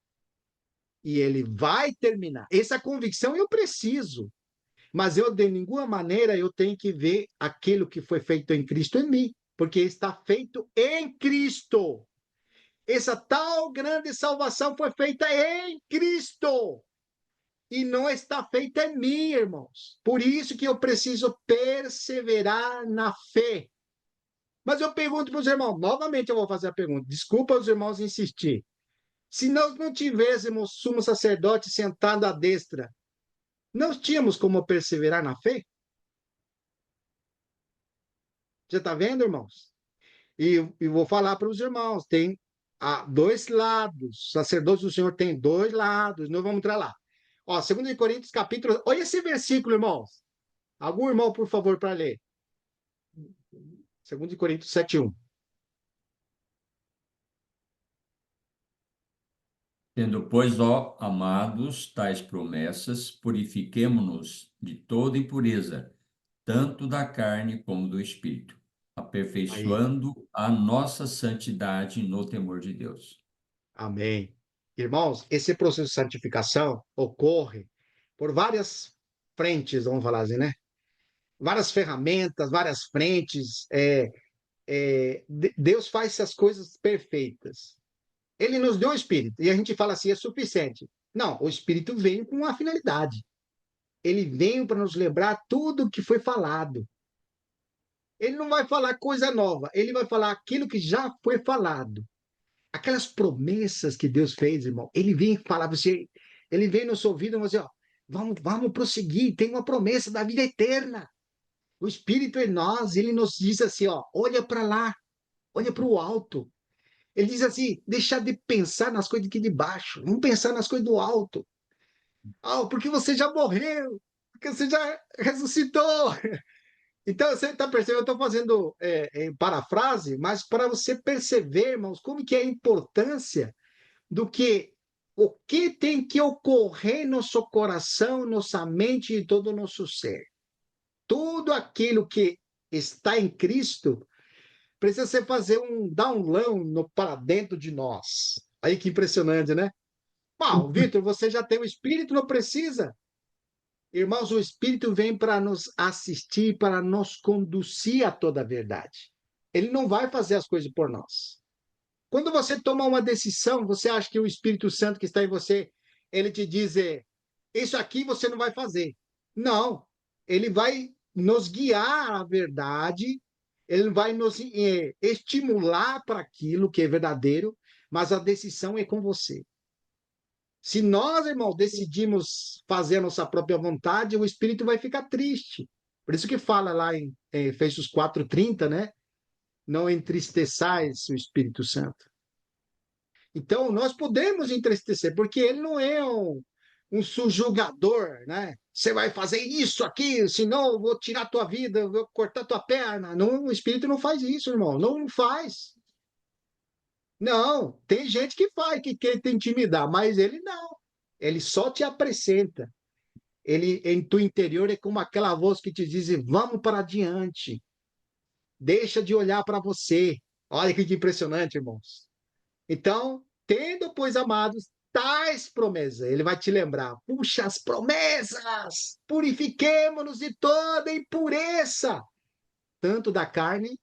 e ele vai terminar. Essa convicção eu preciso, mas eu de nenhuma maneira eu tenho que ver aquilo que foi feito em Cristo em mim, porque está feito em Cristo. Essa tal grande salvação foi feita em Cristo e não está feita em mim, irmãos. Por isso que eu preciso perseverar na fé. Mas eu pergunto para os irmãos, novamente eu vou fazer a pergunta, desculpa os irmãos insistir. Se nós não tivéssemos sumo sacerdote sentado à destra, não tínhamos como perseverar na fé? Já está vendo, irmãos? E vou falar para os irmãos, tem dois lados, o sacerdote do Senhor tem dois lados, nós vamos entrar lá. Ó, 2 Coríntios capítulo, olha esse versículo, irmãos. Algum irmão, por favor, para ler. 2 Coríntios 7:1. Tendo, pois, ó amados, tais promessas, purifiquemo-nos de toda impureza, tanto da carne como do espírito, Aí, aperfeiçoando a nossa santidade no temor de Deus. amém. Irmãos, esse processo de santificação ocorre por várias frentes, vamos falar assim, né? Várias ferramentas, várias frentes. Deus faz essas coisas perfeitas. Ele nos deu o Espírito, e a gente fala assim, é suficiente. Não, o Espírito veio com uma finalidade. Ele veio para nos lembrar tudo o que foi falado. Ele não vai falar coisa nova, ele vai falar aquilo que já foi falado. Aquelas promessas que Deus fez, irmão, ele vem falar para você, ele vem no seu ouvido e dizer, ó, vamos prosseguir, tem uma promessa da vida eterna. O Espírito em nós, ele nos diz assim, ó, olha para lá, olha para o alto. Ele diz assim, deixar de pensar nas coisas aqui de baixo, vamos pensar nas coisas do alto. Ah, porque você já morreu, porque você já ressuscitou. Então, você está percebendo, eu estou fazendo em parafrase, mas para você perceber, irmãos, como que é a importância do que o que tem que ocorrer no nosso coração, nossa mente e todo o nosso ser. Tudo aquilo que está em Cristo precisa ser fazer um download para dentro de nós. Aí que impressionante, né? Bom, Vitor, você já tem o Espírito, não precisa. Irmãos, o Espírito vem para nos assistir, para nos conduzir a toda a verdade. Ele não vai fazer as coisas por nós. Quando você toma uma decisão, você acha que o Espírito Santo que está em você, ele te diz, isso aqui você não vai fazer. Não, ele vai nos guiar à verdade, ele vai nos estimular para aquilo que é verdadeiro, mas a decisão é com você. Se nós, irmão, decidimos fazer a nossa própria vontade, o espírito vai ficar triste. Por isso que fala lá em Efésios 4:30, né? Não entristeçais o Espírito Santo. Então, nós podemos entristecer, porque ele não é um subjugador, né? Você vai fazer isso aqui, senão eu vou tirar tua vida, eu vou cortar tua perna. Não, o Espírito não faz isso, irmão. Não faz. Não, tem gente que faz, que quer te intimidar, mas ele não. Ele só te apresenta. Ele, em tu interior, é como aquela voz que te diz: vamos para adiante. Deixa de olhar para você. Olha que impressionante, irmãos. Então, tendo, pois, amados, tais promessas, ele vai te lembrar: puxa, as promessas, purifiquemo-nos de toda impureza, tanto da carne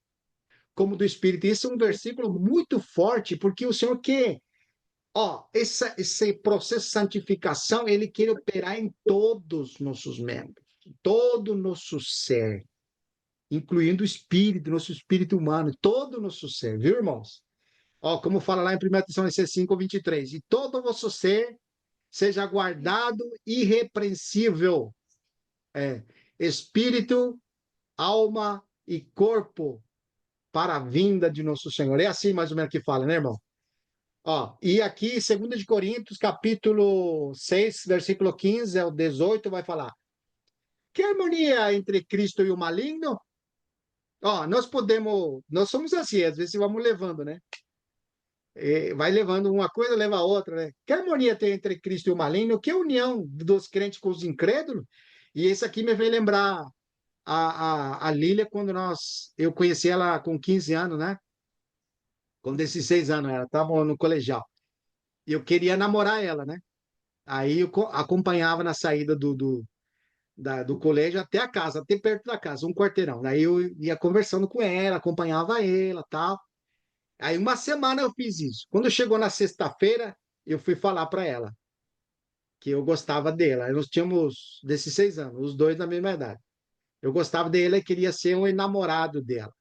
como do Espírito. Esse é um versículo muito forte, porque o Senhor quer, ó, esse processo de santificação, ele quer operar em todos os nossos membros, todo o nosso ser, incluindo o espírito, nosso espírito humano, todo o nosso ser, viu, irmãos? Ó, como fala lá em 1 Tessalonicenses 5:23, e todo o vosso ser seja guardado irrepreensível, espírito, alma e corpo, para a vinda de nosso Senhor. É assim mais ou menos que fala, né, irmão? Ó, e aqui, 2 de Coríntios, capítulo 6, versículo 15 ao 18, vai falar: que harmonia entre Cristo e o maligno? Ó, nós somos assim, às vezes vamos levando, né? Vai levando uma coisa, leva a outra, né? Que harmonia tem entre Cristo e o maligno? Que união dos crentes com os incrédulos? E esse aqui me veio lembrar a Lília quando eu conheci ela com 15 anos, né? Com 16 anos, ela estava no colegial. E eu queria namorar ela, né? Aí eu acompanhava na saída do colégio até a casa, até perto da casa, um quarteirão. Daí eu ia conversando com ela, acompanhava ela, tal. Aí uma semana eu fiz isso. Quando chegou na sexta-feira, eu fui falar para ela que eu gostava dela. Nós tínhamos 16 anos, os dois na mesma idade. Eu gostava dela e queria ser um namorado dela.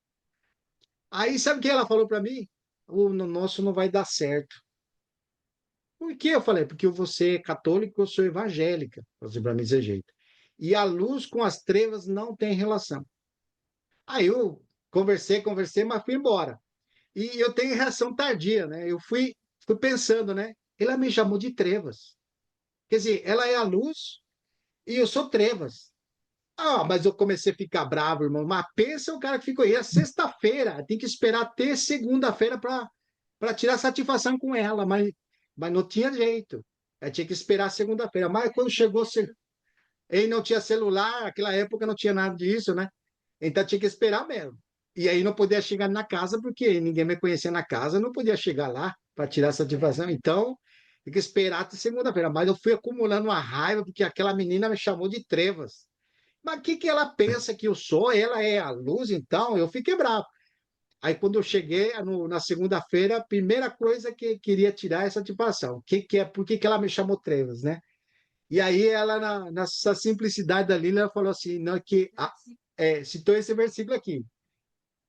Aí sabe o que ela falou para mim? O nosso não vai dar certo. Por quê? Eu falei, porque você é católico, eu sou evangélica, assim, para mim desse jeito. E a luz com as trevas não tem relação. Aí eu conversei, mas fui embora. E eu tenho reação tardia, né? Eu fui pensando, né? Ela me chamou de trevas. Quer dizer, ela é a luz e eu sou trevas. Ah, mas eu comecei a ficar bravo, irmão. Mas pensa o cara que ficou aí. É sexta-feira, tem que esperar até segunda-feira para tirar satisfação com ela, mas não tinha jeito. Eu tinha que esperar segunda-feira. Mas quando chegou, ele não tinha celular, naquela época não tinha nada disso, né? Então tinha que esperar mesmo. E aí não podia chegar na casa, porque ninguém me conhecia na casa, não podia chegar lá para tirar satisfação. Então, tem que esperar até segunda-feira. Mas eu fui acumulando uma raiva, porque aquela menina me chamou de trevas. Mas o que, que ela pensa que eu sou? Ela é a luz, então eu fiquei bravo. Aí, quando eu cheguei na segunda-feira, a primeira coisa que queria tirar é essa satisfação. Por que, que ela me chamou trevas, né? E aí, ela, nessa simplicidade da Lília, ela falou assim: não, citou esse versículo aqui.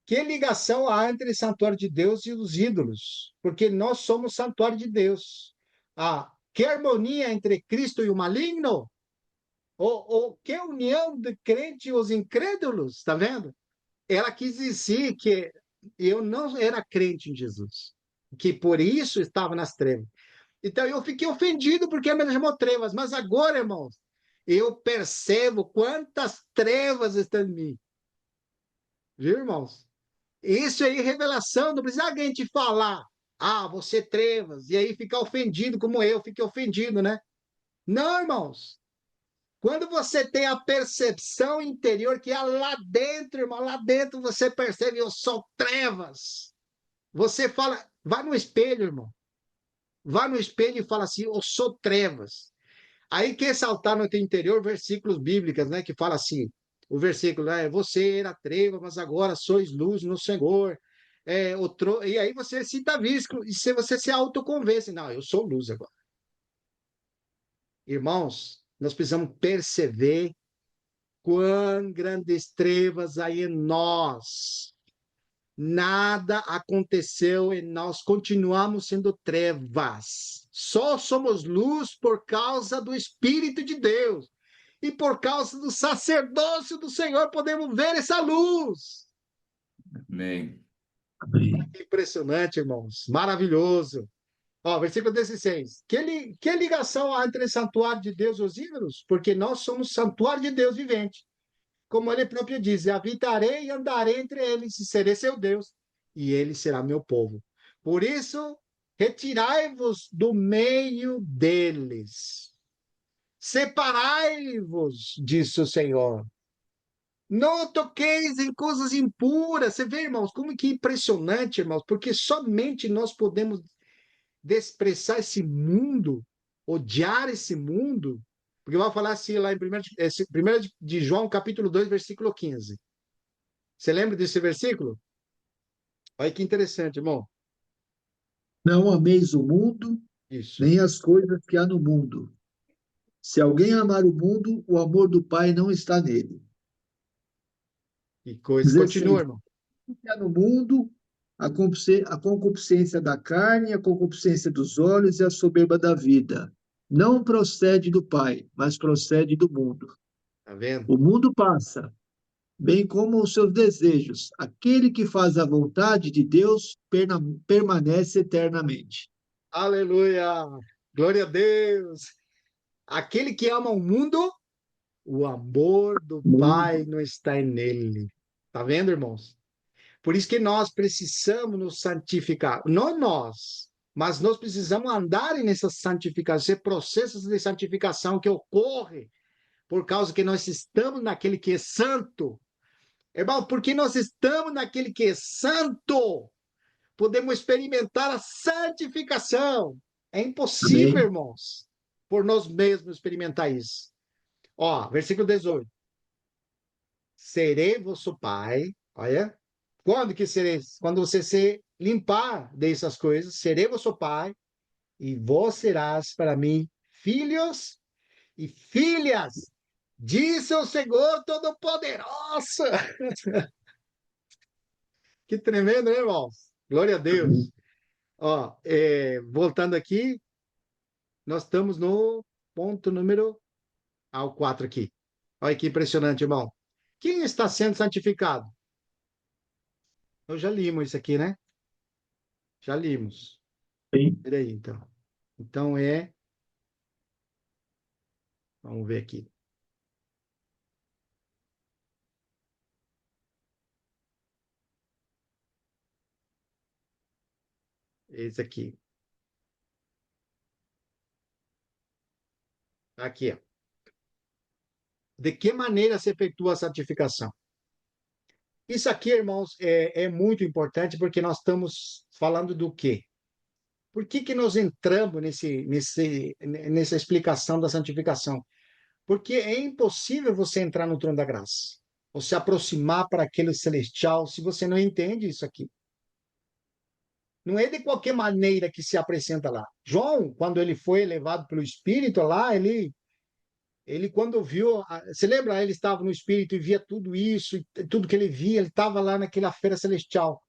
Que ligação há entre o santuário de Deus e os ídolos? Porque nós somos santuário de Deus. Que harmonia entre Cristo e o maligno? Ou que união de crente e os incrédulos? Está vendo? Ela quis dizer que eu não era crente em Jesus, que por isso estava nas trevas. Então eu fiquei ofendido porque ela me chamou trevas, mas agora, irmãos, eu percebo quantas trevas estão em mim. Viu, irmãos? Isso aí é revelação, não precisa alguém te falar. Ah, você trevas, e aí ficar ofendido como eu fiquei ofendido, né? Não, irmãos. Quando você tem a percepção interior que é lá dentro, irmão, lá dentro você percebe, eu sou trevas. Você fala, vai no espelho, irmão. Vai no espelho e fala assim, eu sou trevas. Aí quer saltar no teu interior versículos bíblicos, né, que fala assim, o versículo é, você era treva, mas agora sois luz no Senhor. E aí você cita visco, e se você se autoconvence, não, eu sou luz agora. Irmãos, nós precisamos perceber quão grandes trevas há em nós. Nada aconteceu e nós continuamos sendo trevas. Só somos luz por causa do Espírito de Deus. E por causa do sacerdócio do Senhor podemos ver essa luz. Amém. Amém. Impressionante, irmãos. Maravilhoso. Ó, versículo 16. Que ligação há entre o santuário de Deus e os ídolos? Porque nós somos santuário de Deus vivente. Como ele próprio diz, habitarei e andarei entre eles, e serei seu Deus, e ele será meu povo. Por isso, retirai-vos do meio deles. Separai-vos, disse o Senhor. Não toqueis em coisas impuras. Você vê, irmãos, como que impressionante, irmãos, porque somente nós podemos desprezar esse mundo, odiar esse mundo, porque vai falar assim lá em 1 de João, capítulo 2, versículo 15. Você lembra desse versículo? Olha que interessante, irmão. Não ameis o mundo, Isso. nem as coisas que há no mundo. Se alguém amar o mundo, o amor do Pai não está nele. Que coisa. Continua, 16. irmão. O que há no mundo, a concupiscência da carne, a concupiscência dos olhos e a soberba da vida. Não procede do Pai, mas procede do mundo. Tá vendo? O mundo passa, bem como os seus desejos. Aquele que faz a vontade de Deus permanece eternamente. Aleluia! Glória a Deus! Aquele que ama o mundo, o amor do Pai não está nele. Tá vendo, irmãos? Por isso que nós precisamos nos santificar. Não nós, mas nós precisamos andar nessa santificação, esse processo de santificação que ocorre por causa que nós estamos naquele que é santo. Irmão, porque nós estamos naquele que é santo, podemos experimentar a santificação. É impossível, Amém. irmãos, por nós mesmos experimentar isso. Ó, versículo 18. Serei vosso pai, olha, quando que serei? Quando você se limpar dessas coisas, serei vosso pai, e vós serás para mim filhos e filhas, disse o Senhor Todo-Poderoso. Que tremendo, né, irmãos? Glória a Deus. Ó, voltando aqui, nós estamos no ponto número ao 4 aqui. Olha que impressionante, irmão. Quem está sendo santificado? Eu já limos isso aqui, né? Já limos. Sim. Peraí, então. Então vamos ver aqui. Esse aqui. Aqui, ó. De que maneira se efetua a santificação? Isso aqui, irmãos, é muito importante porque nós estamos falando do quê? Por que que nós entramos nessa explicação da santificação? Porque é impossível você entrar no trono da graça, ou se aproximar para aquele celestial, se você não entende isso aqui. Não é de qualquer maneira que se apresenta lá. João, quando ele foi levado pelo Espírito lá, ele quando viu, você lembra? Ele estava no Espírito e via tudo isso, tudo que ele via, ele estava lá naquela feira celestial.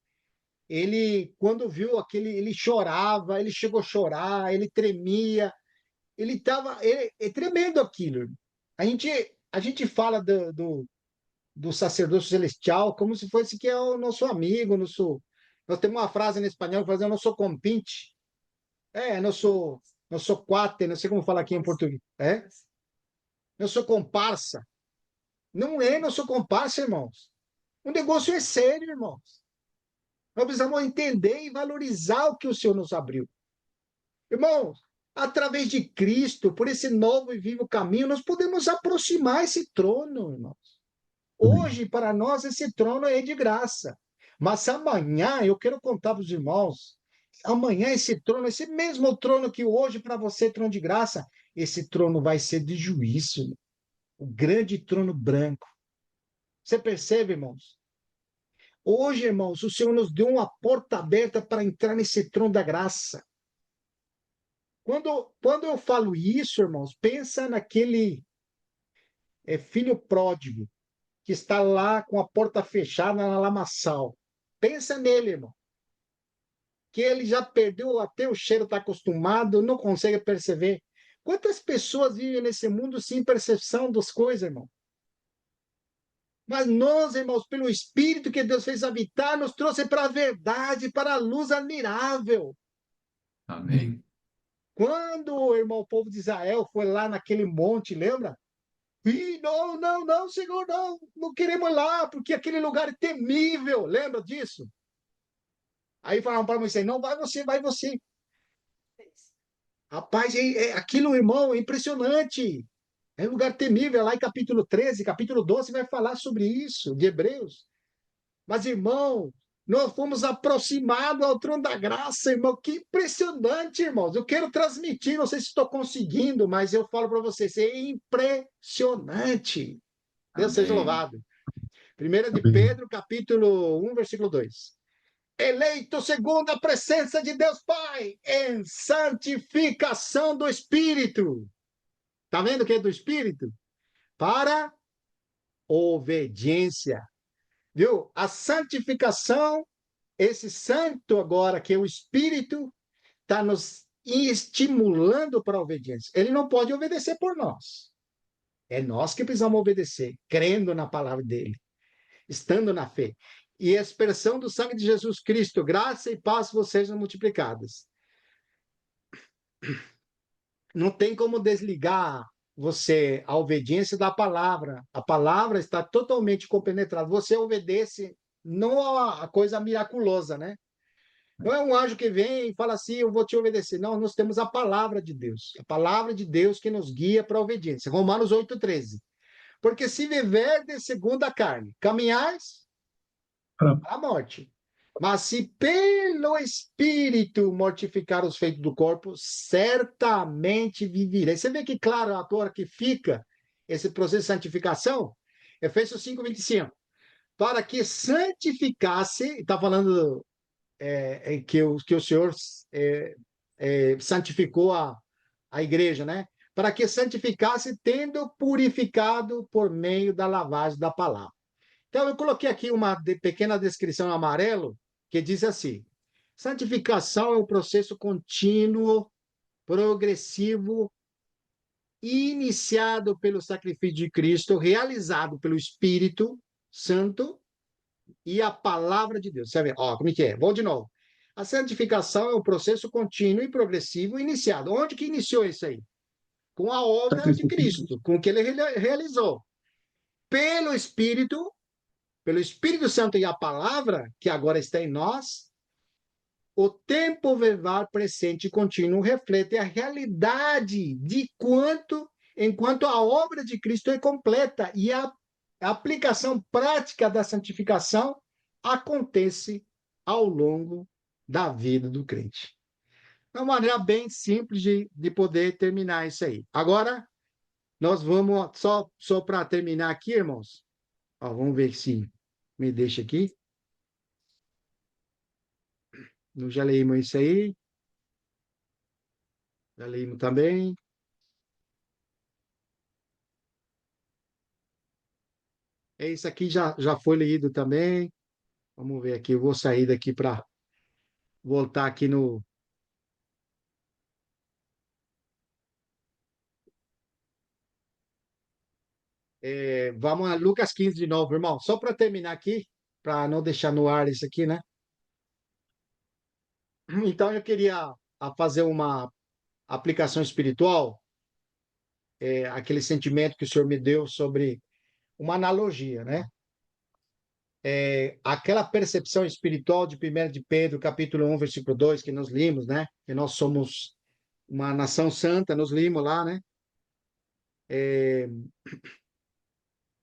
Ele, quando viu aquele, ele chorava, ele chegou a chorar, ele tremia, ele estava, é tremendo aquilo. A gente, a gente fala do sacerdócio celestial como se fosse que é o nosso amigo, nosso, nós temos uma frase em espanhol que faz, eu não sou compinte, não sou cuate, não sei como falar aqui em português, eu sou comparsa. Não é, não sou comparsa, irmãos. O negócio é sério, irmãos. Nós precisamos entender e valorizar o que o Senhor nos abriu. Irmãos, através de Cristo, por esse novo e vivo caminho, nós podemos aproximar esse trono, irmãos. Amém. Hoje, para nós, esse trono é de graça. Mas amanhã, eu quero contar para os irmãos, amanhã esse trono, esse mesmo trono que hoje para você é trono de graça, esse trono vai ser de juízo, o grande trono branco. Você percebe, irmãos? Hoje, irmãos, o Senhor nos deu uma porta aberta para entrar nesse trono da graça. Quando eu falo isso, irmãos, pensa naquele filho pródigo que está lá com a porta fechada na lamaçal. Pensa nele, irmão. Que ele já perdeu até o cheiro, está acostumado, não consegue perceber. Quantas pessoas vivem nesse mundo sem percepção das coisas, irmão? Mas nós, irmãos, pelo Espírito que Deus fez habitar, nos trouxe para a verdade, para a luz admirável. Amém. Quando, irmão, o povo de Israel foi lá naquele monte, lembra? E não, não, não, Senhor, não, não queremos ir lá, porque aquele lugar é temível, lembra disso? Aí falaram para Moisés, não, vai você, vai você. Rapaz, aquilo, irmão, é impressionante. É um lugar temível, lá em capítulo 13, capítulo 12, vai falar sobre isso, de Hebreus. Mas, irmão, nós fomos aproximados ao trono da graça, irmão. Que impressionante, irmãos. Eu quero transmitir, não sei se estou conseguindo, mas eu falo para vocês, é impressionante. Deus seja Amém. louvado. 1 de Amém. Pedro, capítulo 1, versículo 2. eleito segundo a presença de Deus Pai, em santificação do Espírito. Está vendo o que é do Espírito? Para obediência. Viu? A santificação, esse santo agora, que é o Espírito, está nos estimulando para a obediência. Ele não pode obedecer por nós. É nós que precisamos obedecer, crendo na palavra dele, estando na fé. E a expressão do sangue de Jesus Cristo, graça e paz vos sejam multiplicadas. Não tem como desligar você a obediência da palavra. A palavra está totalmente compenetrada. Você obedece, não a coisa miraculosa, né? Não é um anjo que vem e fala assim, eu vou te obedecer. Não, nós temos a palavra de Deus. A palavra de Deus que nos guia para a obediência. Romanos 8,13. Porque se viverdes segundo a carne, caminhais para a morte. Mas se pelo Espírito mortificar os feitos do corpo, certamente viverei. Você vê que claro agora que fica esse processo de santificação? Efésios 5:25. Para que santificasse, está falando que o Senhor santificou a igreja, né? Para que santificasse, tendo purificado por meio da lavagem da palavra. Então, eu coloquei aqui uma pequena descrição em amarelo, que diz assim: santificação é um processo contínuo, progressivo, iniciado pelo sacrifício de Cristo, realizado pelo Espírito Santo e a palavra de Deus. Você vê, ó, como é que é? Vou de novo. A santificação é um processo contínuo e progressivo iniciado. Onde que iniciou isso aí? Com a obra de Cristo, com o que ele realizou. Pelo Espírito Santo e a palavra, que agora está em nós, o tempo verbal presente e contínuo reflete a realidade de enquanto a obra de Cristo é completa e a aplicação prática da santificação acontece ao longo da vida do crente. É uma maneira bem simples de poder terminar isso aí. Agora, nós vamos, só para terminar aqui, irmãos, ó, vamos ver se me deixa aqui. Nós já leímos isso aí. Já leímos também. Isso aqui já foi lido também. Vamos ver aqui. Eu vou sair daqui para voltar aqui no. Vamos a Lucas 15 de novo, irmão. Só para terminar aqui, para não deixar no ar isso aqui, né? Então, eu queria fazer uma aplicação espiritual, aquele sentimento que o Senhor me deu sobre uma analogia, né? Aquela percepção espiritual de 1 de Pedro, capítulo 1, versículo 2, que nós limos, né? Que nós somos uma nação santa, nós limos lá, né?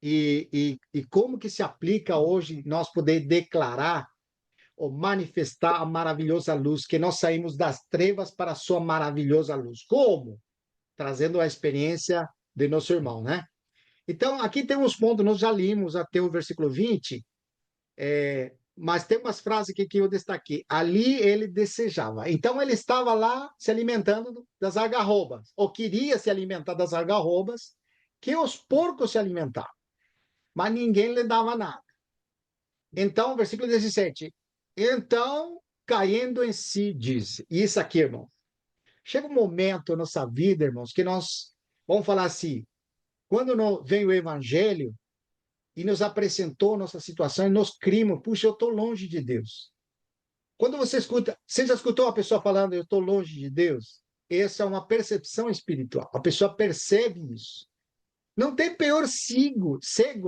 E como que se aplica hoje nós poder declarar ou manifestar a maravilhosa luz, que nós saímos das trevas para a sua maravilhosa luz. Como? Trazendo a experiência de nosso irmão, né? Então, aqui tem uns pontos, nós já limos até o versículo 20, mas tem umas frases que eu destaquei. Ali ele desejava. Então, ele estava lá se alimentando das algarrobas, ou queria se alimentar das algarrobas, que os porcos se alimentavam, mas ninguém lhe dava nada. Então, versículo 17. Então, caindo em si, disse. Isso aqui, irmão. Chega um momento na nossa vida, irmãos, que nós vamos falar assim, quando vem o evangelho e nos apresentou nossa situação, e nós crimos, puxa, eu estou longe de Deus. Quando você escuta, você já escutou uma pessoa falando, eu estou longe de Deus? Essa é uma percepção espiritual. A pessoa percebe isso. Não tem pior cego,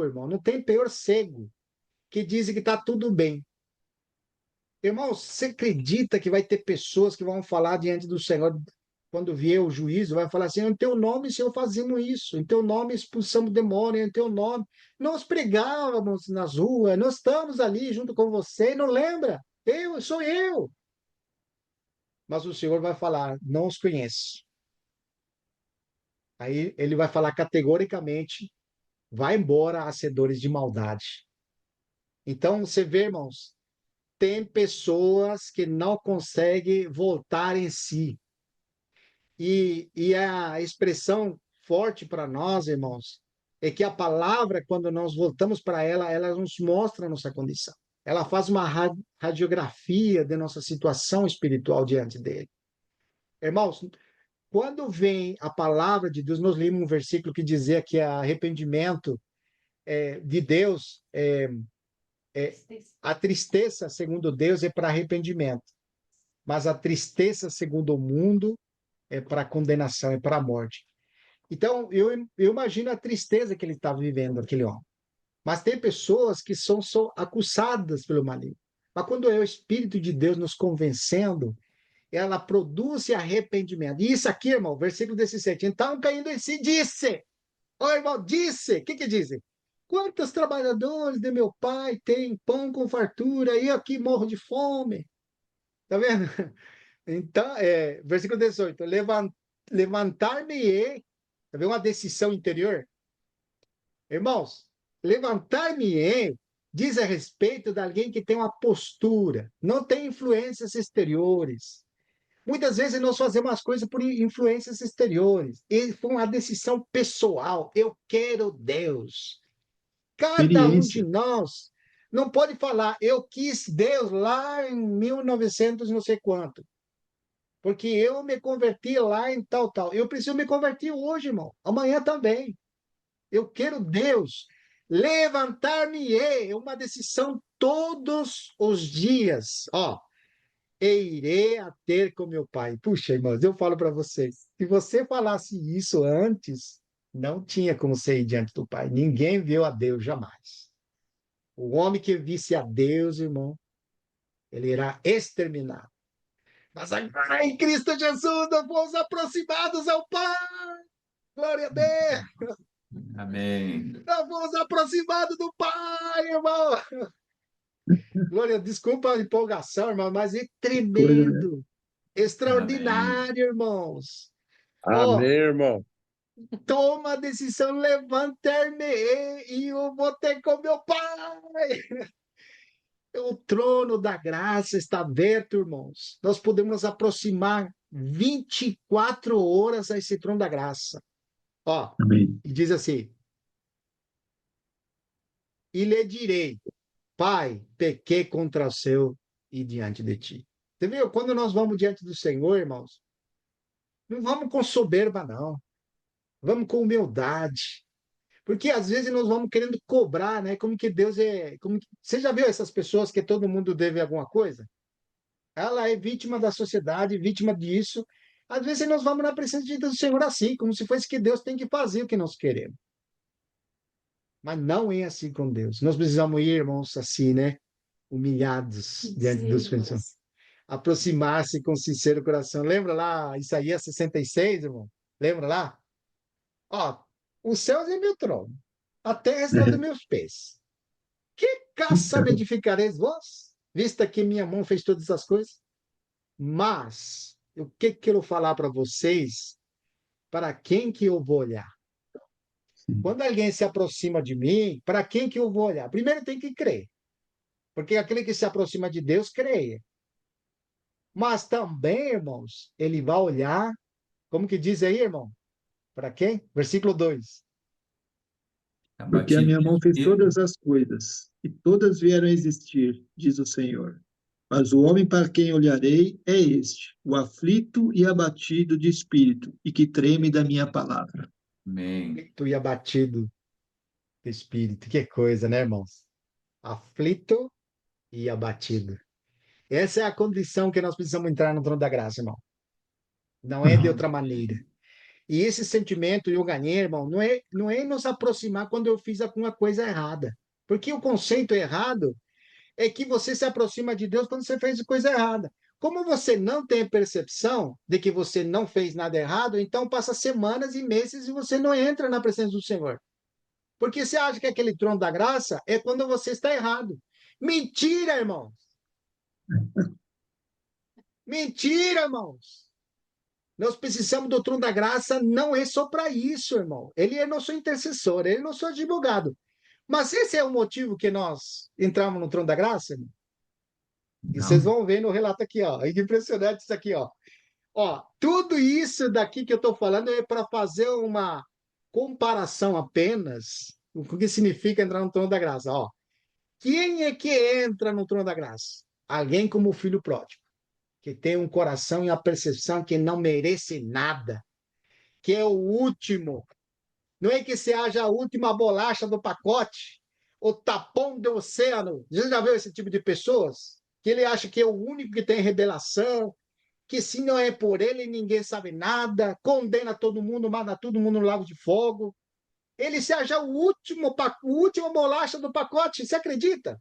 irmão, não tem pior cego que dizem que está tudo bem. Irmão, você acredita que vai ter pessoas que vão falar diante do Senhor, quando vier o juízo, vai falar assim, em teu nome, Senhor, fazemos isso, em teu nome expulsamos demônio, em teu nome. Nós pregávamos nas ruas, nós estamos ali junto com você, não lembra? Sou eu. Mas o Senhor vai falar, não os conheço. Aí ele vai falar categoricamente, vai embora, hacedores de maldade. Então, você vê, irmãos, tem pessoas que não conseguem voltar em si. E a expressão forte para nós, irmãos, é que a palavra, quando nós voltamos para ela, ela nos mostra a nossa condição. Ela faz uma radiografia de nossa situação espiritual diante dele. Irmãos, quando vem a palavra de Deus, nós lemos um versículo que dizia que arrependimento de Deus, a tristeza, segundo Deus, é para arrependimento, mas a tristeza, segundo o mundo, é para condenação, é para a morte. Então, eu imagino a tristeza que ele estava vivendo, aquele homem. Mas tem pessoas que são acusadas pelo maligno. Mas quando é o Espírito de Deus nos convencendo, ela produz arrependimento. E isso aqui, irmão, versículo 17. Então, caindo em si, disse. Ô, irmão, disse. O que que dizem? Quantos trabalhadores de meu pai têm pão com fartura e eu aqui morro de fome? Tá vendo? Então, versículo 18. Levantar-me-ei. Tá vendo uma decisão interior? Irmãos, levantar-me-ei diz a respeito de alguém que tem uma postura, não tem influências exteriores. Muitas vezes nós fazemos as coisas por influências exteriores. E foi uma decisão pessoal. Eu quero Deus. Cada um de Experiência. nós não pode falar, eu quis Deus lá em 1900 não sei quanto. Porque eu me converti lá em tal, tal. Eu preciso me converter hoje, irmão. Amanhã também. Eu quero Deus. Levantar-me-ei. É uma decisão todos os dias. Ó, e irei a ter com meu pai. Puxa, irmãos, eu falo para vocês. Se você falasse isso antes, não tinha como você ir diante do pai. Ninguém viu a Deus jamais. O homem que visse a Deus, irmão, ele irá exterminado. Mas agora em Cristo Jesus nós fomos aproximados ao Pai. Glória a Deus. Amém. Nós fomos aproximados do Pai, irmão. Glória, desculpa a empolgação, irmão, mas é Que coisa, né? tremendo. Amém. Extraordinário, irmãos. Amém, Ó, irmão. toma a decisão, levantar-me e eu vou ter com meu Pai. O trono da graça está aberto, irmãos. Nós podemos nos aproximar 24 horas a esse trono da graça. Ó, Amém. e diz assim: e lhe direi, Pai, pequei contra o seu e diante de ti. Você viu? Quando nós vamos diante do Senhor, irmãos, não vamos com soberba, não. Vamos com humildade. Porque às vezes nós vamos querendo cobrar, né? Como que Deus é. Você já viu essas pessoas que todo mundo deve alguma coisa? Ela é vítima da sociedade, vítima disso. Às vezes nós vamos na presença do Senhor assim, como se fosse que Deus tem que fazer o que nós queremos. Mas não é assim com Deus. Nós precisamos ir, irmãos, assim, né? Humilhados diante dos pensamentos. Aproximar-se com sincero coração. Lembra lá, Isaías 66, irmão? Lembra lá? Ó, os céus é meu trono, a terra está dos meus pés. Que caça me edificareis vós, vista que minha mão fez todas essas coisas? Mas, o que quero falar para vocês, para quem que eu vou olhar? Quando alguém se aproxima de mim, para quem que eu vou olhar? Primeiro tem que crer, porque aquele que se aproxima de Deus, creia. Mas também, irmãos, ele vai olhar, como que diz aí, irmão? Para quem? Versículo 2. Porque a Abatido minha de mão fez espírito. todas as coisas, e todas vieram a existir, diz o Senhor. Mas o homem para quem olharei é este, o aflito e abatido de espírito, e que treme da minha palavra. Amém. Aflito e abatido de espírito. Que coisa, né, irmãos? Aflito e abatido. Essa é a condição que nós precisamos entrar no trono da graça, irmão. Não é de outra maneira. E esse sentimento eu ganhei, irmão, não é nos aproximar quando eu fiz alguma coisa errada. Porque o conceito errado é que você se aproxima de Deus quando você fez coisa errada. Como você não tem percepção de que você não fez nada errado, então passa semanas e meses e você não entra na presença do Senhor. Porque você acha que aquele trono da graça é quando você está errado. Mentira, irmãos! Mentira, irmãos! Nós precisamos do trono da graça, não é só para isso, irmão. Ele é nosso intercessor, ele é nosso advogado. Mas esse é o motivo que nós entramos no trono da graça, irmão? E Não. vocês vão ver no relato aqui, ó. É impressionante isso aqui, ó. Ó, tudo isso daqui que eu estou falando é para fazer uma comparação apenas com o que significa entrar no trono da graça. Ó, quem é que entra no trono da graça? Alguém como o filho pródigo, que tem um coração e a percepção que não merece nada, que é o último. Não é que você haja a última bolacha do pacote, o tapão do oceano. Você já viu esse tipo de pessoas? Que ele acha que é o único que tem revelação, que se não é por ele, ninguém sabe nada, condena todo mundo, manda todo mundo no lago de fogo. Ele se acha o último bolacha do pacote, você acredita?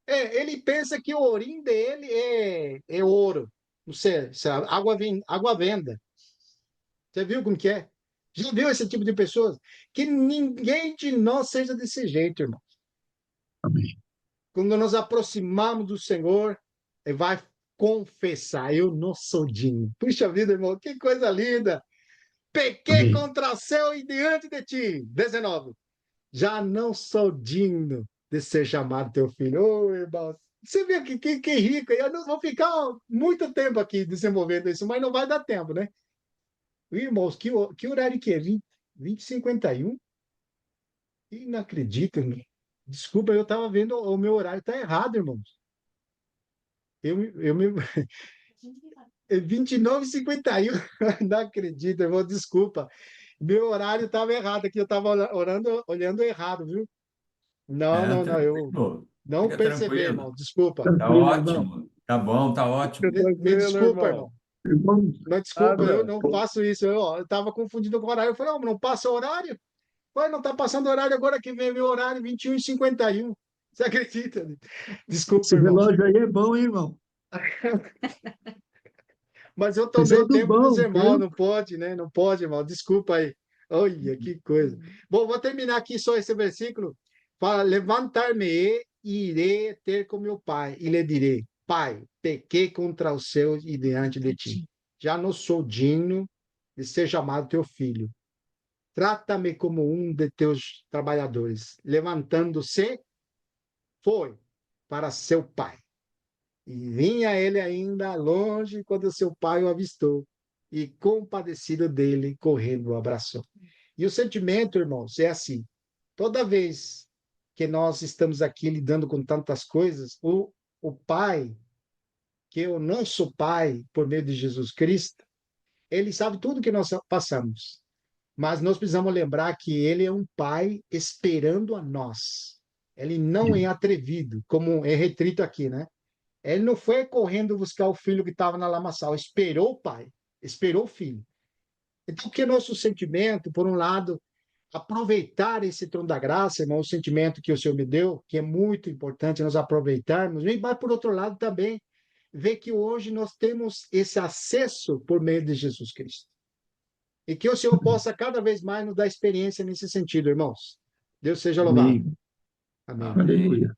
Ele pensa que o ourinho dele é ouro. Não sei, se é água venda. Você viu como que é? Já viu esse tipo de pessoas? Que ninguém de nós seja desse jeito, irmão. Amém. Quando nos aproximamos do Senhor, ele vai confessar: eu não sou digno. Puxa vida, irmão, que coisa linda! Pequei Amém. contra o céu e diante de ti. 19. Já não sou digno de ser chamado teu filho. Ô, irmão, você vê que rico. Eu não vou ficar muito tempo aqui desenvolvendo isso, mas não vai dar tempo, né? Irmãos, que horário que é? 20h51? Ih, não acredito, irmão. Desculpa, eu estava vendo o meu horário está errado, irmãos. Eu me... 29h51. Não acredito, irmão, desculpa. Meu horário estava errado aqui, eu estava olhando errado, viu? Não, eu Tranquilo. não Fica percebi, tranquilo. irmão, desculpa. Tá Tranquilo, irmão. ótimo. Tá bom, tá ótimo. Fica Me tranquilo, desculpa, irmão. irmão. Irmão, Não, desculpa, eu Nada. não faço isso. Eu estava confundindo com o horário. Eu falei, não passa o horário? Ué, não está passando horário agora que vem meu horário, 21h51. Você acredita? Desculpa, esse irmão. relógio aí é bom, hein, irmão? Mas eu Esse tomei é o do tempo dos bom, irmãos, viu? não pode, né? Não pode, irmão. Desculpa aí. Olha, que coisa. Bom, vou terminar aqui só esse versículo. Fala, levantar-me e irei ter com meu pai, e lhe direi, pai, pequei contra os céus e diante de ti. Já não sou digno de ser chamado teu filho. Trata-me como um de teus trabalhadores. Levantando-se, foi para seu pai. E vinha ele ainda longe quando seu pai o avistou, e compadecido dele, correndo o abraçou. E o sentimento, irmãos, é assim: toda vez que nós estamos aqui lidando com tantas coisas, o pai, que é o nosso pai, por meio de Jesus Cristo, ele sabe tudo que nós passamos. Mas nós precisamos lembrar que ele é um pai esperando a nós. Ele não é atrevido, como é retrito aqui, né? Ele não foi correndo buscar o filho que estava na lamaçal, esperou o pai, esperou o filho. Então, que nosso sentimento, por um lado, aproveitar esse trono da graça, irmão, o sentimento que o Senhor me deu, que é muito importante nós aproveitarmos, e vai por outro lado também, ver que hoje nós temos esse acesso por meio de Jesus Cristo. E que o Senhor possa cada vez mais nos dar experiência nesse sentido, irmãos. Deus seja louvado. Amém. Amém. Amém. Aleluia.